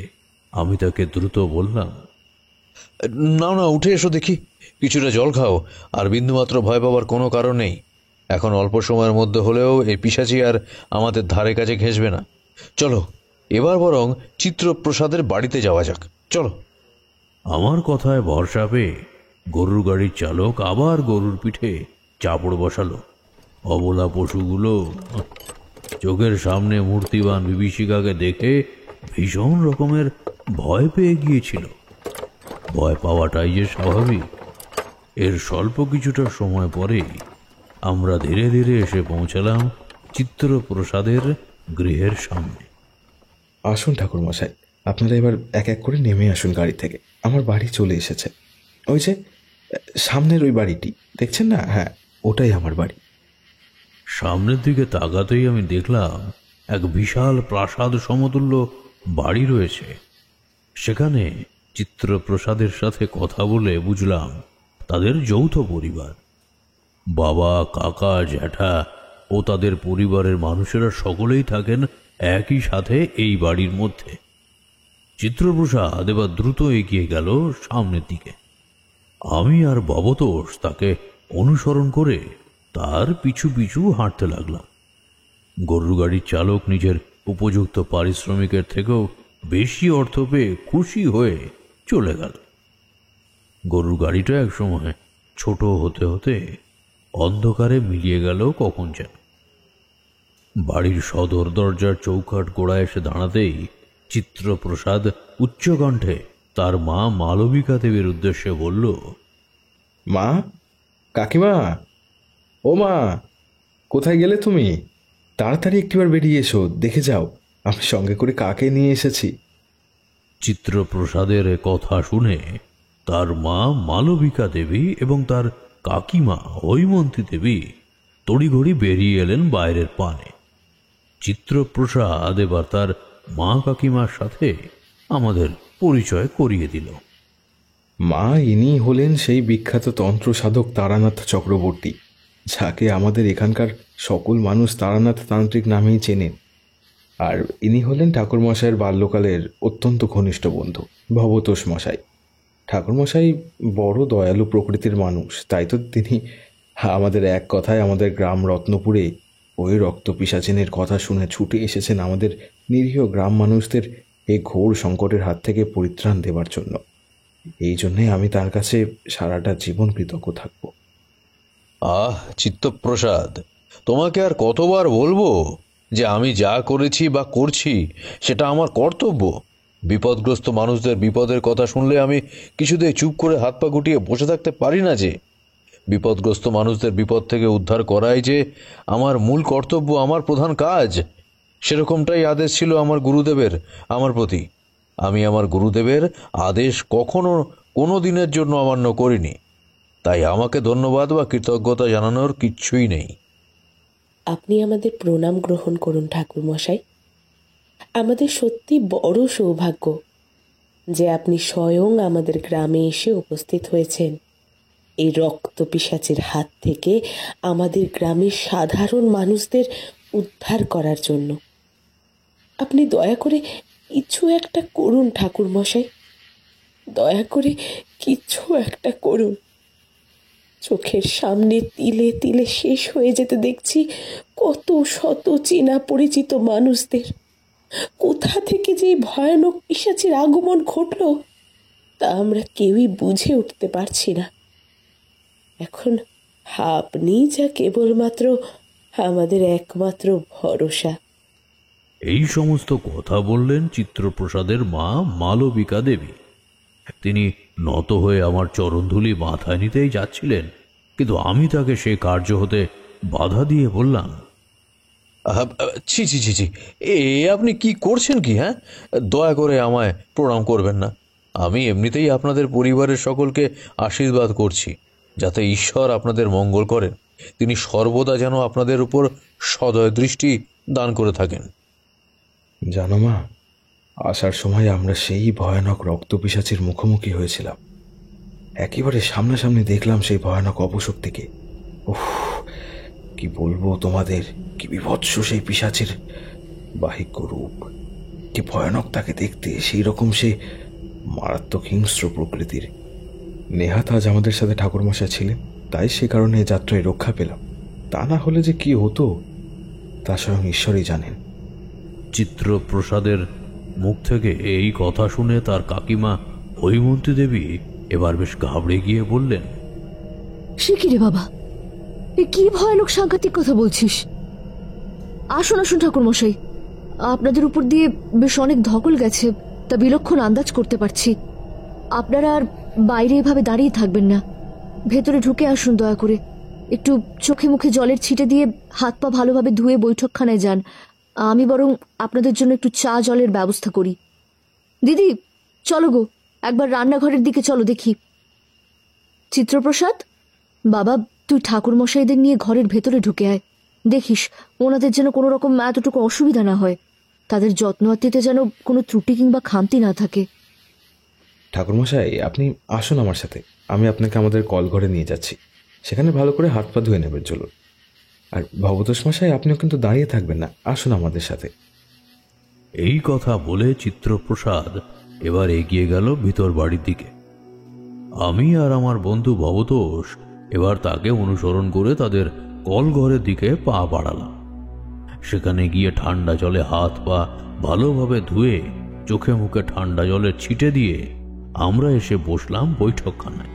আমি তাকে দ্রুত বললাম, না না, উঠে এসো দেখি, কিছুটা জল খাও। আর বিন্দুমাত্র ভয় পাবার কোনো কারণ নেই। এখন অল্প সময়ের মধ্যে হলেও এই পিশাচি আর আমাদের ধারে কাছে ঘেঁষবে না। চলো এবার বরং চিত্রপ্রসাদের বাড়িতে যাওয়া যাক, চলো। আমার কথায় ভরসা পেয়ে গরুর গাড়ির চালক আবার গরুর পিঠে চাপড় বসালো। অবলা পশুগুলো চোখের সামনে মূর্তিবান বিভীষিকাকে দেখে ভীষণ রকমের ভয় পেয়ে গিয়েছিল। ভয় পাওয়াটাই যে স্বাভাবিক। এর স্বল্প কিছুটা সময় পরেই আমরা ধীরে ধীরে এসে পৌঁছালাম চিত্রপ্রসাদের গৃহের সামনে। আসুন ঠাকুরমশাই, আপনারা এবার এক এক করে নেমে আসুন গাড়ি থেকে। আমার বাড়ি চলে এসেছে। ওই যে সামনের ওই বাড়িটি দেখছেন না, হ্যাঁ ওটাই আমার বাড়ি। সামনের দিকে তাকাতেই আমি দেখলাম এক বিশাল প্রাসাদ সমতুল্য বাড়ি রয়েছে। সেখানে চিত্রপ্রসাদের সাথে কথা বলে বুঝলাম তাদের যৌথ পরিবার। বাবা, কাকা, জ্যাঠা ও তাদের পরিবারের মানুষেরা সকলেই থাকেন একই সাথে এই বাড়ির মধ্যে। চিত্রপ্রসাদ এবার দ্রুত এগিয়ে গেল সামনের দিকে। আমি আর ভবতোষ তাকে অনুসরণ করে তার পিছু পিছু হাঁটতে লাগলাম। গরুর গাড়ির চালক নিজের উপযুক্ত পারিশ্রমিকের থেকেও বেশি অর্থ পেয়ে খুশি হয়ে চলে গেল। গরুর গাড়িটা একসময় ছোট হতে হতে অন্ধকারে মিলিয়ে গেল কখন যেন। বাড়ির সদর দরজার চৌকাঠ গোড়ায় এসে দাঁড়াতেই চিত্রপ্রসাদ উচ্চকণ্ঠে তার মা মালবিকা দেবীর উদ্দেশ্যে বলল, মা, কাকিমা, ও মা, কোথায় গেলে তুমি? তাড়াতাড়ি একটিবার বেরিয়ে এসো, দেখে যাও আমি সঙ্গে করে কাকে নিয়ে এসেছি। চিত্রপ্রসাদের কথা শুনে তার মা মালবিকা দেবী এবং তার কাকিমা হৈমন্তী দেবী তড়িঘড়ি বেরিয়ে এলেন বাইরের পানে। চিত্রপ্রসাদ এবার তার মা কাকিমার সাথে আমাদের পরিচয় করিয়ে দিল। মা, ইনি হলেন সেই বিখ্যাত তন্ত্র সাধক তারানাথ চক্রবর্তী, যাকে আমাদের এখানকার সকল মানুষ তারানাথ তান্ত্রিক নামেই চেনেন। আর ইনি হলেন ঠাকুরমশাইয়ের বাল্যকালের অত্যন্ত ঘনিষ্ঠ বন্ধু ভবতোষ মশাই। ঠাকুরমশাই বড় দয়ালু প্রকৃতির মানুষ, তাই তো তিনি আমাদের এক কথায় আমাদের গ্রাম রত্নপুরে ওই রক্তপিশাচিনের কথা শুনে ছুটে এসেছেন আমাদের নিরীহ গ্রাম মানুষদের এই ঘোর সংকটের হাত থেকে পরিত্রাণ দেবার জন্য। এই জন্যে আমি তার কাছে সারাটা জীবন কৃতজ্ঞ থাকব। আহ চিত্তপ্রসাদ, তোমাকে আর কতবার বলবো যে আমি যা করেছি বা করছি সেটা আমার কর্তব্য। বিপদগ্রস্ত মানুষদের বিপদের কথা শুনলে আমি কিছুতেই চুপ করে হাত পা গুটিয়ে বসে থাকতে পারি না। যে বিপদগ্রস্ত মানুষদের বিপদ থেকে উদ্ধার করাই যে আমার মূল কর্তব্য, আমার প্রধান কাজ, সেরকমটাই আদেশ ছিল আমার গুরুদেবের আমার প্রতি। আমি আমার গুরুদেবের আদেশ কখনো কোনো দিনের জন্য অমান্য করিনি। তাই আমাকে ধন্যবাদ বা কৃতজ্ঞতা জানানোর কিচ্ছুই নেই। আপনি আমাদের প্রণাম গ্রহণ করুন ঠাকুর মশাই। আমাদের সত্যি বড় সৌভাগ্য যে আপনি স্বয়ং আমাদের গ্রামে এসে উপস্থিত হয়েছেন এই রক্ত পিশাচের হাত থেকে আমাদের গ্রামের সাধারণ মানুষদের উদ্ধার করার জন্য। আপনি দয়া করে কিছু একটা করুন ঠাকুর মশাই, দয়া করে কিছু একটা করুন। চোখের সামনে তিলে তিলে শেষ হয়ে যেতে দেখছি কত শত চেনা পরিচিত মানুষদের। কোথা থেকে যে ভয়ানক পিশাচের আগমন ঘটল তা আমরা কেউই বুঝে উঠতে পারছি না। এখন আপনি যা কেবলমাত্র আমাদের একমাত্র ভরসা। এই সমস্ত কথা বললেন চিত্রপ্রসাদের মা মালবিকা দেবী। তিনি নত হয়ে আমার চরণধুলি মাথায় নিতেই যাচ্ছিলেন, কিন্তু আমি তাকে সে কার্য হতে বাধা দিয়ে বললাম, ছি ছি ছি ছি, এ আপনি কি করছেন কি? হ্যাঁ, দয়া করে আমায় প্রণাম করবেন না। আমি এমনিতেই আপনাদের পরিবারের সকলকে আশীর্বাদ করছি যাতে ঈশ্বর আপনাদের মঙ্গল করেন। তিনি সর্বদা যেন আপনাদের উপর সদয় দৃষ্টি দান করে থাকেন। জানো মা, আসার সময় আমরা সেই ভয়ানক রক্তপিশাচের মুখোমুখি হয়েছিলাম। একেবারে সামনাসামনি দেখলাম সেই ভয়ানক অপশক্তিকে। উফ, কি বলবো তোমাদের, কি বিভৎস সেই পিশাচের বাহিক রূপ, কি ভয়ানক তাকে দেখতে, সেই রকম সে মারাত্মক হিংস্র প্রকৃতির। নেহাত আজ আমাদের সাথে ঠাকুরমশাই ছিলেন, তাই সে কারণে যাত্রায় রক্ষা পেলাম। তা না হলে যে কি হতো তা স্বয়ং ঈশ্বরই জানেন। চিত্রপ্রসাদের মুখ থেকে এই কথা শুনে তার কাকিমা হৈমন্তী দেবী এবার বেশ ঘাবড়ে গিয়ে বললেন, সে কি রে বাবা, এ কি ভয়ানক সাংঘাতিক কথা বলছিস? আসুন আসুন ঠাকুর মশাই, আপনাদের উপর দিয়ে বেশ অনেক ধকল গেছে, তা বিলক্ষণ আন্দাজ করতে পারছি। আপনারা আর বাইরে এভাবে দাঁড়িয়ে থাকবেন না, ভেতরে ঢুকে আসুন দয়া করে। একটু চোখে মুখে জলের ছিটে দিয়ে হাত পা ভালোভাবে ধুয়ে বৈঠকখানায় যান। আমি বরং আপনাদের জন্য একটু চা জলের ব্যবস্থা করি। দিদি চলো গো, একবার রান্নাঘরের দিকে চলো দেখি। চিত্রপ্রসাদ, বাবা তুই ঠাকুর মশাইদের নিয়ে ঘরের ভেতরে ঢুকে আয়, দেখিস ওনাদের যেন কোনো রকম এতটুকু অসুবিধা না হয়, তাদের যত্ন আত্মীয়তে যেন কোনো ত্রুটি কিংবা খামতি না থাকে। ঠাকুরমশাই, আপনি আসুন আমার সাথে, আমি আপনাকে আমাদের কল ঘরে নিয়ে যাচ্ছি, সেখানে ভালো করে হাত পা ধুয়ে নেবেন চলুন। আর ভবতোষ মশাই, আপনিও কিন্তু দাঁড়িয়ে থাকবেন না, আসুন আমাদের সাথে। এই কথা বলে চিত্রপ্রসাদ এবার এগিয়ে গেল ভিতর বাড়ির দিকে। আমি আর আমার বন্ধু ভবতোষ এবার তাকে অনুসরণ করে তাদের কল ঘরের দিকে পা বাড়ালাম। সেখানে গিয়ে ঠান্ডা জলে হাত পা ভালোভাবে ধুয়ে চোখে মুখে ঠান্ডা জলের ছিটে দিয়ে আমরা এসে বসলাম বৈঠকখানায়।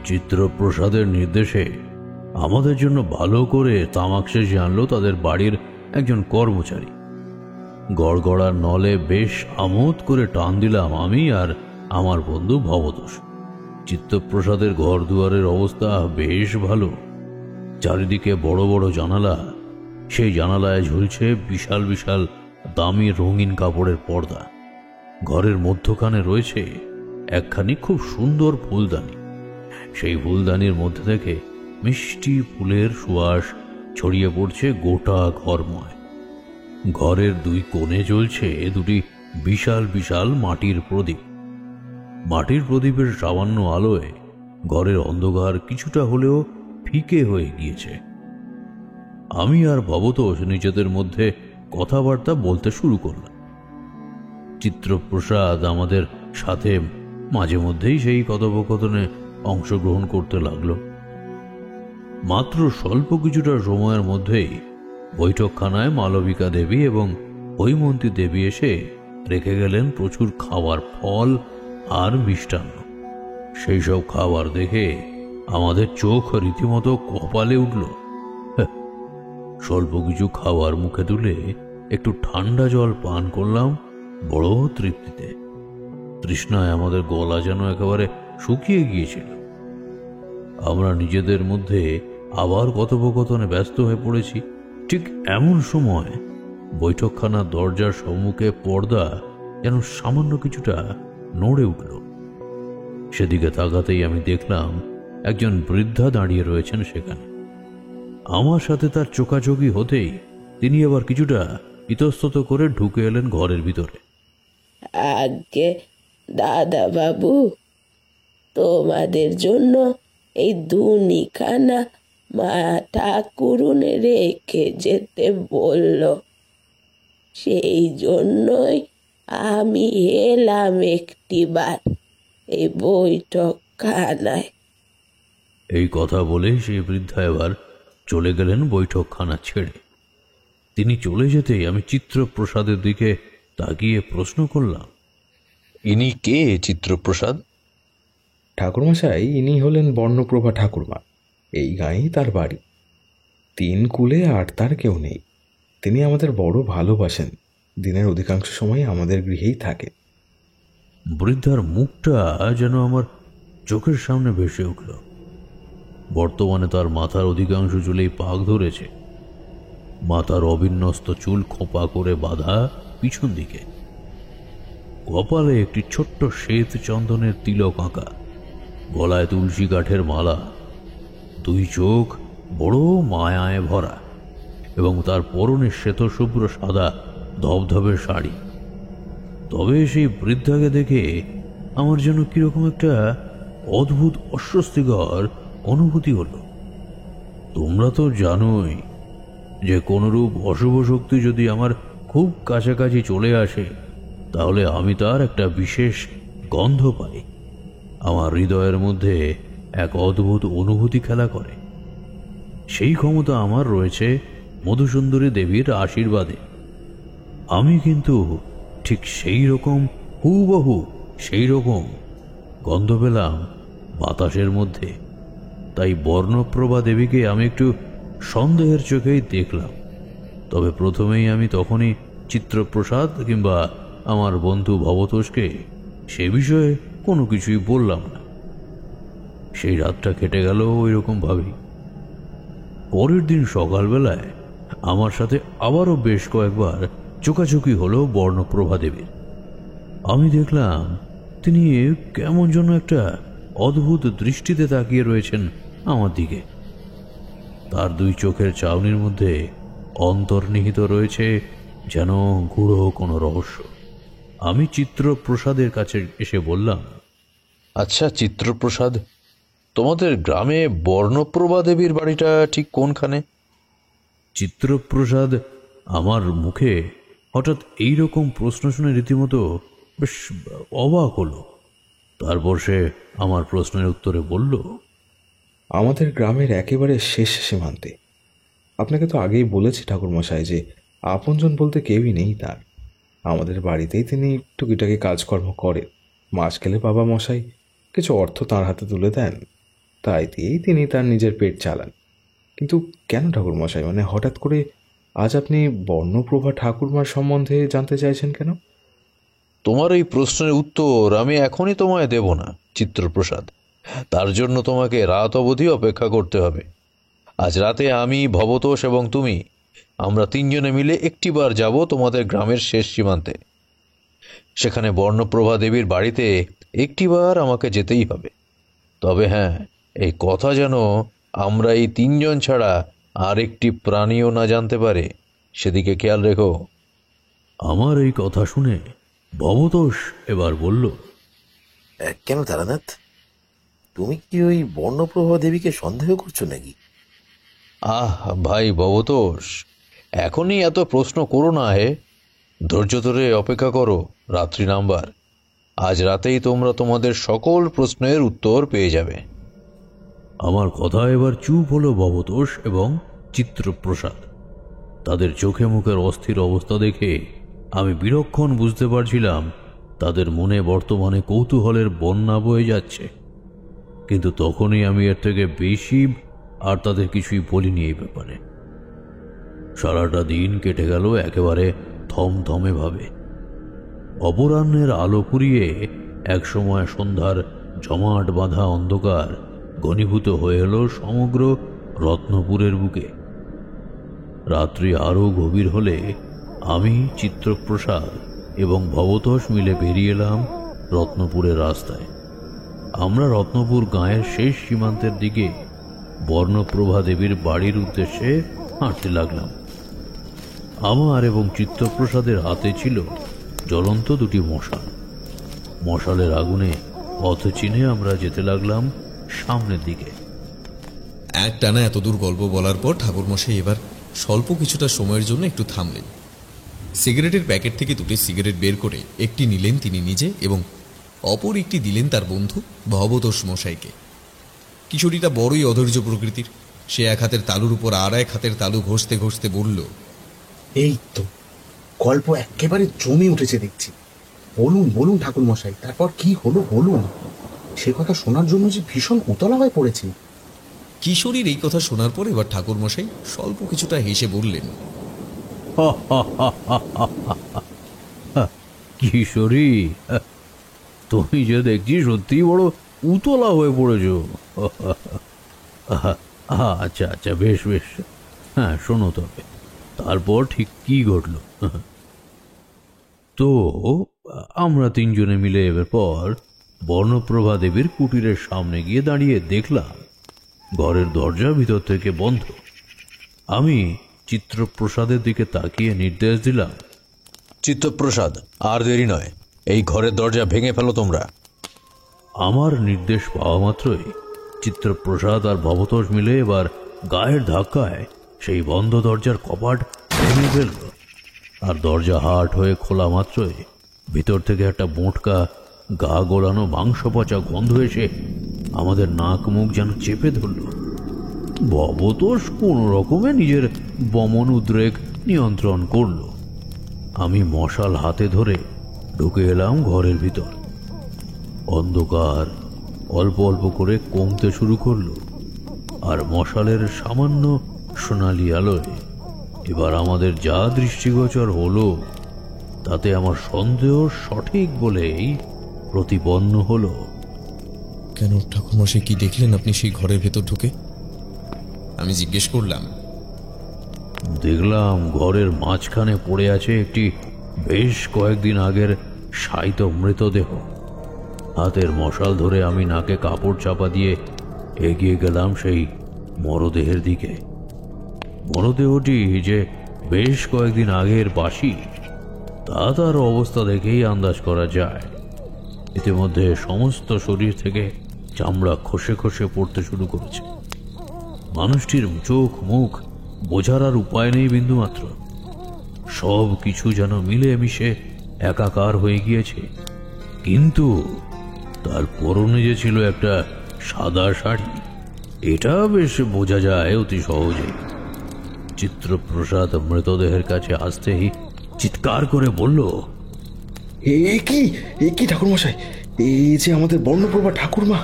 চিত্রপ্রসাদের নির্দেশে আমাদের জন্য ভালো করে তামাক শেষে আনলো তাদের বাড়ির একজন কর্মচারী। গড়গড়ার নলে বেশ আমোদ করে টান দিলাম আমি আর আমার বন্ধু ভবতোষ। চিত্তপ্রসাদের ঘর দুয়ারের অবস্থা বেশ ভালো। চারিদিকে বড় বড় জানালা, সেই জানালায় ঝুলছে বিশাল বিশাল দামি রঙিন কাপড়ের পর্দা। ঘরের মধ্যখানে রয়েছে একখানি খুব সুন্দর ফুলদানি। সেই ফুলদানির মধ্যে থেকে মিষ্টি ফুলের সুবাস ছড়িয়ে পড়ছে গোটা ঘরময়। ঘরের দুই কোণে জ্বলছে দুটি বিশাল বিশাল মাটির প্রদীপ। মাটির প্রদীপের সামান্য আলোয় ঘরের অন্ধকার কিছুটা হলেও ফিকে হয়ে গিয়েছে। আমি আর ভবতোষ নিজেদের মধ্যে কথাবার্তা বলতে শুরু করলাম। চিত্রপ্রসাদ আমাদের সাথে মাঝে মধ্যেই সেই কথোপকথনে অংশগ্রহণ করতে লাগলো। মাত্র স্বল্প কিছুটা সময়ের মধ্যেই বৈঠকখানায় মালবিকা দেবী এবং হৈমন্তী দেবী এসে রেখে গেলেন প্রচুর খাবার, ফল আর মিষ্টান্ন। সেই সব খাবার দেখে আমাদের চোখ রীতিমতো কপালে উঠল। স্বল্প কিছু খাবার মুখে তুলে একটু ঠান্ডা জল পান করলাম বড় তৃপ্তিতে। তৃষ্ণায় আমাদের গলা যেন একেবারে শুকিয়ে গিয়েছিল। আমরা নিজেদের মধ্যে আবার কথোপকথনে ব্যস্ত হয়ে পড়েছি। ঠিক এমন সময় বৈঠকখানার দরজার সম্মুখে পর্দা যেন সামান্য কিছুটা নড়ে উঠল। সেদিকে তাকাতেই আমি দেখলাম একজন বৃদ্ধা দাঁড়িয়ে রয়েছেন সেখানে। আমার সাথে তার চোখাচোখি হতেই তিনি আবার কিছুটা ইতস্তত করে ঢুকে এলেন ঘরের ভিতরে। আগে দাদা বাবু, তোমাদের জন্য এই দুনিখানা মা ঠাকুরুনে রেখে যেতে বলল, সেই জন্যই আমি এলাম একটিবার এই বৈঠকখানায়। এই কথা বলে সেই বৃদ্ধা এবার চলে গেলেন বৈঠকখানা ছেড়ে। তিনি চলে যেতেই আমি চিত্রপ্রসাদের দিকে তাকিয়ে প্রশ্ন করলাম, ইনি কে চিত্রপ্রসাদ? ঠাকুরমশাই, ইনি হলেন বর্ণপ্রভা ঠাকুরমা। এই গাঁয়েই তার বাড়ি। 3 কুলে আর তার কেউ নেই। তিনি আমাদের বড় ভালোবাসেন। দিনের অধিকাংশ সময় আমাদের গৃহেই থাকে। বৃদ্ধার মুখটা যেন আমার চোখের সামনে ভেসে উঠল। বর্তমানে তার মাথার অধিকাংশ চুলেই পাক ধরেছে। মাথার অবিন্যস্ত চুল খোঁপা করে বাঁধা পিছন দিকে। কপালে একটি ছোট্ট শ্বেত চন্দনের তিলক আঁকা, গলায় তুলসী কাঠের মালা, 2 চোখ বড় মায়ায় ভরা, এবং তার পরনে শ্বেতশুভ্র সাদা ধবধবে শাড়ি। তবে সেই বৃদ্ধাকে দেখে আমার যেন কিরকম একটা অদ্ভুত অস্বস্তিকর অনুভূতি হলো। তোমরা তো জানোই যে কোনরূপ অশুভ শক্তি যদি আমার খুব কাছাকাছি চলে আসে, তাহলে আমি তার একটা বিশেষ গন্ধ পাই। আমার হৃদয়ের মধ্যে এক অদ্ভুত অনুভূতি খেলা করে। সেই ক্ষমতা আমার রয়েছে মধুসুন্দরী দেবীর আশীর্বাদে। আমি কিন্তু ঠিক সেই রকম হুবহু সেই রকম গন্ধ পেলাম বাতাসের মধ্যে। তাই বর্ণপ্রভা দেবীকে আমি একটু সন্দেহের চোখেই দেখলাম। তবে প্রথমেই আমি তখনই চিত্রপ্রসাদ কিংবা আমার বন্ধু ভবতোষকে সে বিষয়ে কোনো কিছুই বললাম না। সেই রাতটা কেটে গেল ওই রকম ভাবেই। পরের দিন সকালবেলায় আমার সাথে আবারও বেশ কয়েকবার চোখাচোখি হলো বর্ণপ্রভা দেবীর। আমি দেখলাম তিনি কেমন যেন একটা অদ্ভুত দৃষ্টিতে তাকিয়ে রয়েছেন আমার দিকে। তার 2 চোখের চাউনির মধ্যে অন্তর্নিহিত রয়েছে যেন গূঢ় কোনো রহস্য। আমি চিত্রপ্রসাদের কাছে এসে বললাম, আচ্ছা চিত্রপ্রসাদ, তোমাদের গ্রামে বর্ণপ্রভা দেবীর বাড়িটা ঠিক কোনখানে? চিত্রপ্রসাদ আমার মুখে হঠাৎ এইরকম প্রশ্ন শুনে রীতিমতো বেশ অবাক হলো। তারপর সে আমার প্রশ্নের উত্তরে বলল, আমাদের গ্রামের একেবারে শেষ সীমান্তে। আপনাকে তো আগেই বলেছি ঠাকুরমশাই যে আপনজন বলতে কেউই নেই তার। আমাদের বাড়িতেই তিনি টুকিটাকি কাজকর্ম করেন। মাস গেলে বাবা মশাই কিছু অর্থ তাঁর হাতে তুলে দেন, তাই দিয়েই তিনি তার নিজের পেট চালান। কিন্তু কেন ঠাকুরমশাই, মানে হঠাৎ করে আজ আপনি বর্ণপ্রভা ঠাকুরমার সম্বন্ধে জানতে চাইছেন কেন? তোমার এই প্রশ্নের উত্তর আমি এখনই তোমায় দেব না চিত্রপ্রসাদ। তার জন্য তোমাকে রাত অবধি অপেক্ষা করতে হবে। আজ রাতে আমি, ভবতোষ এবং তুমি, আমরা 3 জনে মিলে একটিবার যাব তোমাদের গ্রামের শেষ সীমান্তে। সেখানে বর্ণপ্রভা দেবীর বাড়িতে একটিবার আমাকে যেতেই হবে। তবে হ্যাঁ, এই কথা যেন আমরা এই 3 জন ছাড়া আর একটি প্রাণীও না জানতে পারে, সেদিকে খেয়াল রেখো। আমার এই কথা শুনে ভবতোষ এবার বলল, কেন তারানাথ, তুমি কি ওই বর্ণপ্রভা দেবীকে সন্দেহ করছো নাকি? আহ ভাই ভবতোষ, এখনই এত প্রশ্ন করো না হে। ধৈর্য ধরে অপেক্ষা করো, রাত্রি নাম্বার। আজ রাতেই তোমরা তোমাদের সকল প্রশ্নের উত্তর পেয়ে যাবে। আমার কথা এবার চুপ হলো ভবতোষ এবং চিত্রপ্রসাদ। তাদের চোখে মুখের অস্থির অবস্থা দেখে আমি বিলক্ষণ বুঝতে পারছিলাম তাদের মনে বর্তমানে কৌতূহলের বন্যা বয়ে যাচ্ছে। কিন্তু তখনই আমি এর থেকে বেশি আর তাদের কিছুই বলিনি এই ব্যাপারে। সারাটা দিন কেটে গেল একেবারে থমথমে ভাবে। অপরাহ্নের আলো ফুরিয়ে একসময় সন্ধ্যার জমাট বাঁধা অন্ধকার ঘনীভূত হয়ে এলো সমগ্র রত্নপুরের বুকে। রাত্রি আরও গভীর হলে আমি, চিত্রপ্রসাদ এবং ভবতোষ মিলে বেরিয়ে এলাম রত্নপুরের রাস্তায়। আমরা রত্নপুর গাঁয়ের শেষ সীমান্তের দিকে বর্ণপ্রভা দেবীর বাড়ির উদ্দেশ্যে হাঁটতে লাগলাম। আমার এবং চিত্তপ্রসাদের হাতে ছিল জ্বলন্ত দুটি মশাল। মশালের আগুনে পথ চিনে আমরা যেতে লাগলাম সামনের দিকে। এক টানা এতদূর গল্প বলার পর ঠাকুরমশাই এবার স্বল্প কিছুটা সময়ের জন্য একটু থামলেন। সিগারেটের প্যাকেট থেকে দুটি সিগারেট বের করে একটি নিলেন তিনি নিজে এবং অপর একটি দিলেন তার বন্ধু ভবতোষ মশাইকে। কিশোরীটা বড়ই অধৈর্য প্রকৃতির। সে এক হাতের তালুর উপর আর এক হাতের তালু ঘষতে ঘষতে বলল, এই তো গল্প একেবারে জমে উঠেছে দেখছি। বলুন বলুন ঠাকুর মশাই, তারপর কি হলো বলুন। সে কথা শোনার জন্য যে ভীষণ উতলা হয়ে পড়েছি। কিশোরীর এই কথা শোনার পর এবার ঠাকুরমশাই স্বল্প কিছুটা হেসে বললেন, কিশোরী, তুমি যে দেখছি সত্যি বড় উতলা হয়ে পড়েছ। আচ্ছা আচ্ছা, বেশ বেশ, হ্যাঁ শোনো তবে তারপর ঠিক কি ঘটল। তো আমরা তিনজনে মিলে এবার পর বর্ণপ্রভা দেবীর কুটিরের সামনে গিয়ে দাঁড়িয়ে দেখলাম ঘরের দরজা ভিতর থেকে বন্ধ। আমি চিত্রপ্রসাদের দিকে তাকিয়ে নির্দেশ দিলাম, চিত্তপ্রসাদ, আর দেরি নয়, এই ঘরের দরজা ভেঙে ফেলো তোমরা। আমার নির্দেশ পাওয়া মাত্রই চিত্রপ্রসাদ আর ভবতোষ মিলে এবার গায়ের ধাক্কায় সেই বন্ধ দরজার কপাট ভেঙে ফেলল। আর দরজা হাট হয়ে খোলা মাত্রই ভিতর থেকে একটা বোঁটকা গা গোলানো মাংস পচা গন্ধ এসে আমাদের নাক মুখ যেন চেপে ধরল। ভবতোষ কোনো রকমে নিজের বমন উদ্রেক নিয়ন্ত্রণ করল। আমি মশাল হাতে ধরে ঢুকে এলাম ঘরের ভিতর। অন্ধকার অল্প অল্প করে কমতে শুরু করলো, আর মশালের সামান্য সোনালি আলোয় এবার আমাদের যা দৃষ্টিগোচর হলো তাতে আমার সন্দেহ সঠিক বলেই প্রতিপন্ন হলো। কেন ঠাকুরমশাই, কি দেখলেন আপনি সেই ঘরের ভেতর ঢুকে? আমি জিজ্ঞেস করলাম। দেখলাম ঘরের মাঝখানে পড়ে আছে একটি বেশ কয়েকদিন আগের শায়িত মৃতদেহ। হাতের মশাল ধরে আমি নাকে কাপড় চাপা দিয়ে এগিয়ে গেলাম সেই মরদেহের দিকে। মরদেহটি যে বেশ কয়েকদিন আগের বাসি তা তার অবস্থা দেখেই আন্দাজ করা যায়। ইতিমধ্যে সমস্ত শরীর থেকে চামড়া খসে খসে পড়তে শুরু করেছে। মানুষটির চোখ মুখ বোঝার আর উপায় নেই বিন্দুমাত্র। সব কিছু যেন মিলে মিশে একাকার হয়ে গিয়েছে। কিন্তু তার পরনে যে ছিল একটা সাদা শাড়ি, এটা বেশ বোঝা যায় অতি সহজে। চিত্রপ্রসাদ মৃতদেহের কাছে আসতেই চিৎকার করে বলল, এ কি ঠাকুরমশাই, এই যে আমাদের বর্ণপ্রভা ঠাকুরমা!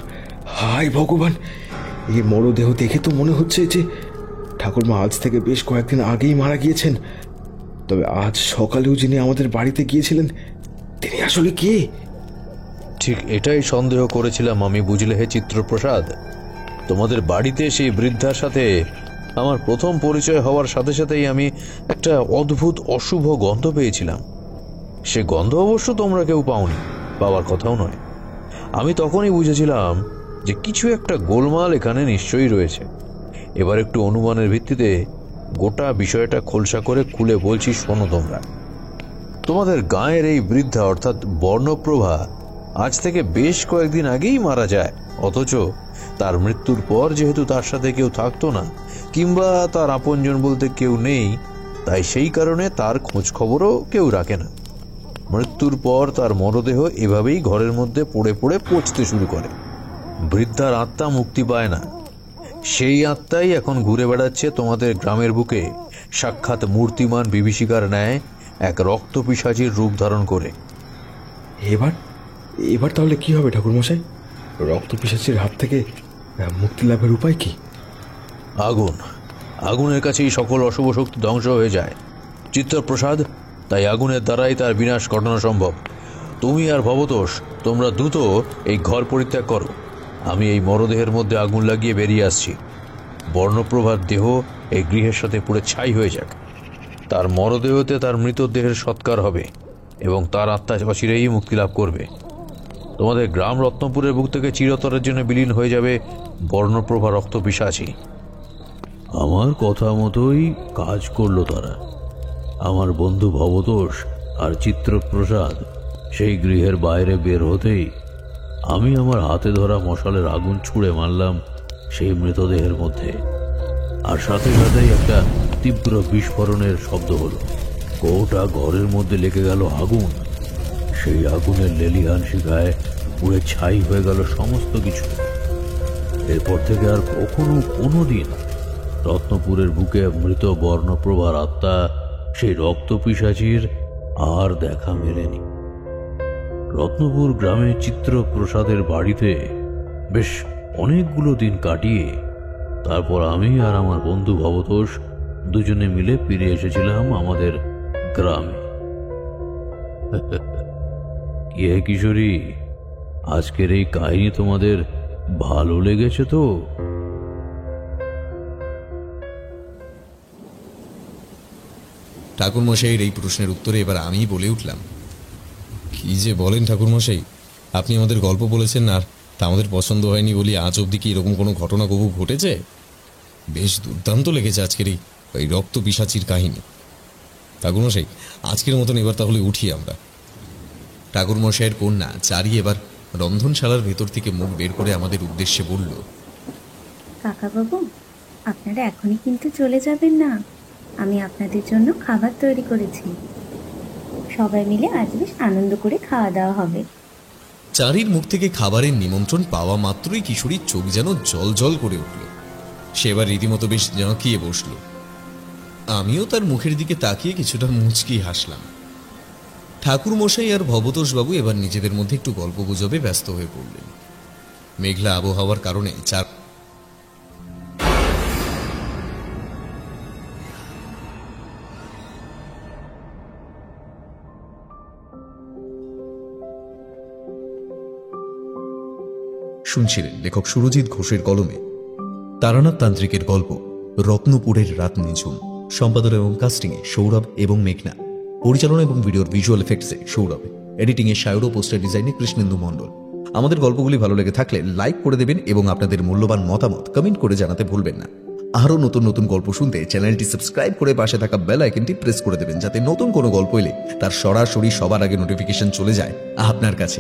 হায় ভগবান, এই মরদেহ দেখে তো মনে হচ্ছে যে ঠাকুরমা আজ থেকে বেশ কয়েকদিন আগেই মারা গিয়েছেন। তবে আজ সকালেও যিনি আমাদের বাড়িতে গিয়েছিলেন তিনি আসলে কে? ঠিক এটাই সন্দেহ করেছিলাম আমি, বুঝলে হে চিত্রপ্রসাদ। তোমাদের বাড়িতে সেই বৃদ্ধার সাথে আমার প্রথম পরিচয় হওয়ার সাথে সাথেই আমি একটা অদ্ভুত অশুভ গন্ধ পেয়েছিলাম। সে গন্ধ অবশ্য তোমরা কেউ পাওনি, পাওয়ার কথাও নয়। আমি তখনই বুঝেছিলাম যে কিছু একটা গোলমাল এখানে নিশ্চয়ই রয়েছে। এবার একটু অনুমানের ভিত্তিতে গোটা বিষয়টা খোলসা করে খুলে বলছি, শোনো তোমরা। তোমাদের গাঁয়ের এই বৃদ্ধা অর্থাৎ বর্ণপ্রভা আজ থেকে বেশ কয়েকদিন আগেই মারা যায়, অথচ তার মৃত্যুর পর যেহেতু তার সাথে কেউ থাকতো না কিংবা তার আপনজন বলতে কেউ নেই, তাই সেই কারণে তার খোঁজ খবরও কেউ রাখে না। মৃত্যুর পর তার মরদেহ এভাবেই ঘরের মধ্যে পড়ে পড়ে পচতে শুরু করে। বৃদ্ধার আত্মা মুক্তি পায় না। সেই আত্মাই এখন ঘুরে বেড়াচ্ছে তোমাদের গ্রামের বুকে সাক্ষাৎ মূর্তিমান বিভীষিকার ন্যায় এক রক্তপিশাচীর রূপ ধারণ করে। এবার তাহলে কি হবে ঠাকুরমশাই? রক্তপিশাচীর হাত থেকে মুক্তি লাভের উপায় কি? আগুনের কাছেই সকল অশুভ শক্তি ধ্বংস হয়ে যায় চিত্রপ্রসাদ। তাই আগুনের দ্বারাই তার বিনাশ ঘটানো সম্ভব। তুমি আর ভবতোষ, তোমরা দ্রুত এই ঘর পরিত্যাগ করো। আমি এই মরদেহের মধ্যে আগুন লাগিয়ে বেরিয়ে আসছি। বর্ণপ্রভার দেহ এই গৃহের সাথে পুরো ছাই হয়ে যাক। তার মরদেহতে তার মৃতদেহের সৎকার হবে এবং তার আত্মা অচিরেই মুক্তি লাভ করবে। তোমাদের গ্রাম রত্নপুরের বুক থেকে চিরতরের জন্য বিলীন হয়ে যাবে বর্ণপ্রভা রক্ত পিশাচী। আমার কথা মতোই কাজ করলো তারা। আমার বন্ধু ভবতোষ আর চিত্রপ্রসাদ সেই গৃহের বাইরে বের হতেই আমি আমার হাতে ধরা মশালের আগুন ছুঁড়ে মারলাম সেই মৃতদেহের মধ্যে, আর সাথে সাথেই একটা তীব্র বিস্ফোরণের শব্দ হলো। গোটা ঘরের মধ্যে লেগে গেল আগুন। সেই আগুনের লেলিহান শিখায় পুড়ে ছাই হয়ে গেল সমস্ত কিছু। এরপর থেকে আর কখনো কোনোদিন রত্নপুরের বুকে মৃত বর্ণপ্রভার আত্মা সেই রক্ত পিশাচীর আর দেখা মেলেনি। রত্নপুর গ্রামে চিত্রপ্রসাদের বাড়িতে বেশ অনেকগুলো দিন কাটিয়ে তারপর আমি আর আমার বন্ধু ভবতোষ দুজনে মিলে ফিরে এসেছিলাম আমাদের গ্রামে। কি হে কিশোরী, আজকের এই কাহিনী তোমাদের ভালো লেগেছে তো? ঠাকুরমশাইয়ের এই প্রশ্নের উত্তরে এবার আমি বলে উঠলাম, কি যে বলেন ঠাকুরমশাই, আপনি আমাদের গল্প বলেছেন আর তা আমাদের পছন্দ হয়নি বলি আজ অবধি কি এরকম কোনো ঘটনা কবু ঘটেছে? বেশ দুর্দান্ত লেগেছে আজকের এই রক্ত পিশাচির কাহিনী। ঠাকুরমশাই, আজকের মতন এবার তাহলে উঠি আমরা। ঠাকুরমশাইয়ের কন্যা চারি এবার রন্ধনশালার ভেতর থেকে মুখ বের করে আমাদের উদ্দেশ্যে বলল, কাকাবাবু, আপনারা এখনই কিন্তু চলে যাবেন না। আমি আপনাদের জন্য খাবার তৈরি করেছি। সবাই মিলে আজ বেশ আনন্দ করে খাওয়া দাওয়া হবে। চারির মুখ থেকে খাবারের নিমন্ত্রণ পাওয়া মাত্রই কিশোরীর চোখ যেন জল জল করে উঠল। সে এবার রীতিমতো বেশ জাঁকিয়ে বসল। আমিও তার মুখের দিকে তাকিয়ে কিছুটা মুচকি হাসলাম। ঠাকুরমশাই আর ভবতোষবাবু এবার নিজেদের মধ্যে একটু গল্প গুজবে ব্যস্ত হয়ে পড়লেন। মেঘলা আবহাওয়ার কারণে শুনছিলেন লেখক সুরজিৎ ঘোষের কলমে তারানাথ তান্ত্রিকের গল্প রত্নপুরের রাত নিঝুম। সম্পাদনা এবং কাস্টিংয়ে সৌরভ এবং মেঘনা, পরিচালনা এবং ভিডিওর ভিজুয়াল এফেক্টসে সৌরভ, এডিটিংয়ে সায়রো, পোস্টার ডিজাইনে কৃষ্ণেন্দু মণ্ডল। আমাদের গল্পগুলি ভালো লেগে থাকলে লাইক করে দেবেন এবং আপনাদের মূল্যবান মতামত কমেন্ট করে জানাতে ভুলবেন না। আরও নতুন নতুন গল্প শুনতে চ্যানেলটি সাবস্ক্রাইব করে পাশে থাকা বেল আইকনটি প্রেস করে দেবেন, যাতে নতুন কোনো গল্প এলে তার সরাসরি সবার আগে নোটিফিকেশন চলে যায় আপনার কাছে।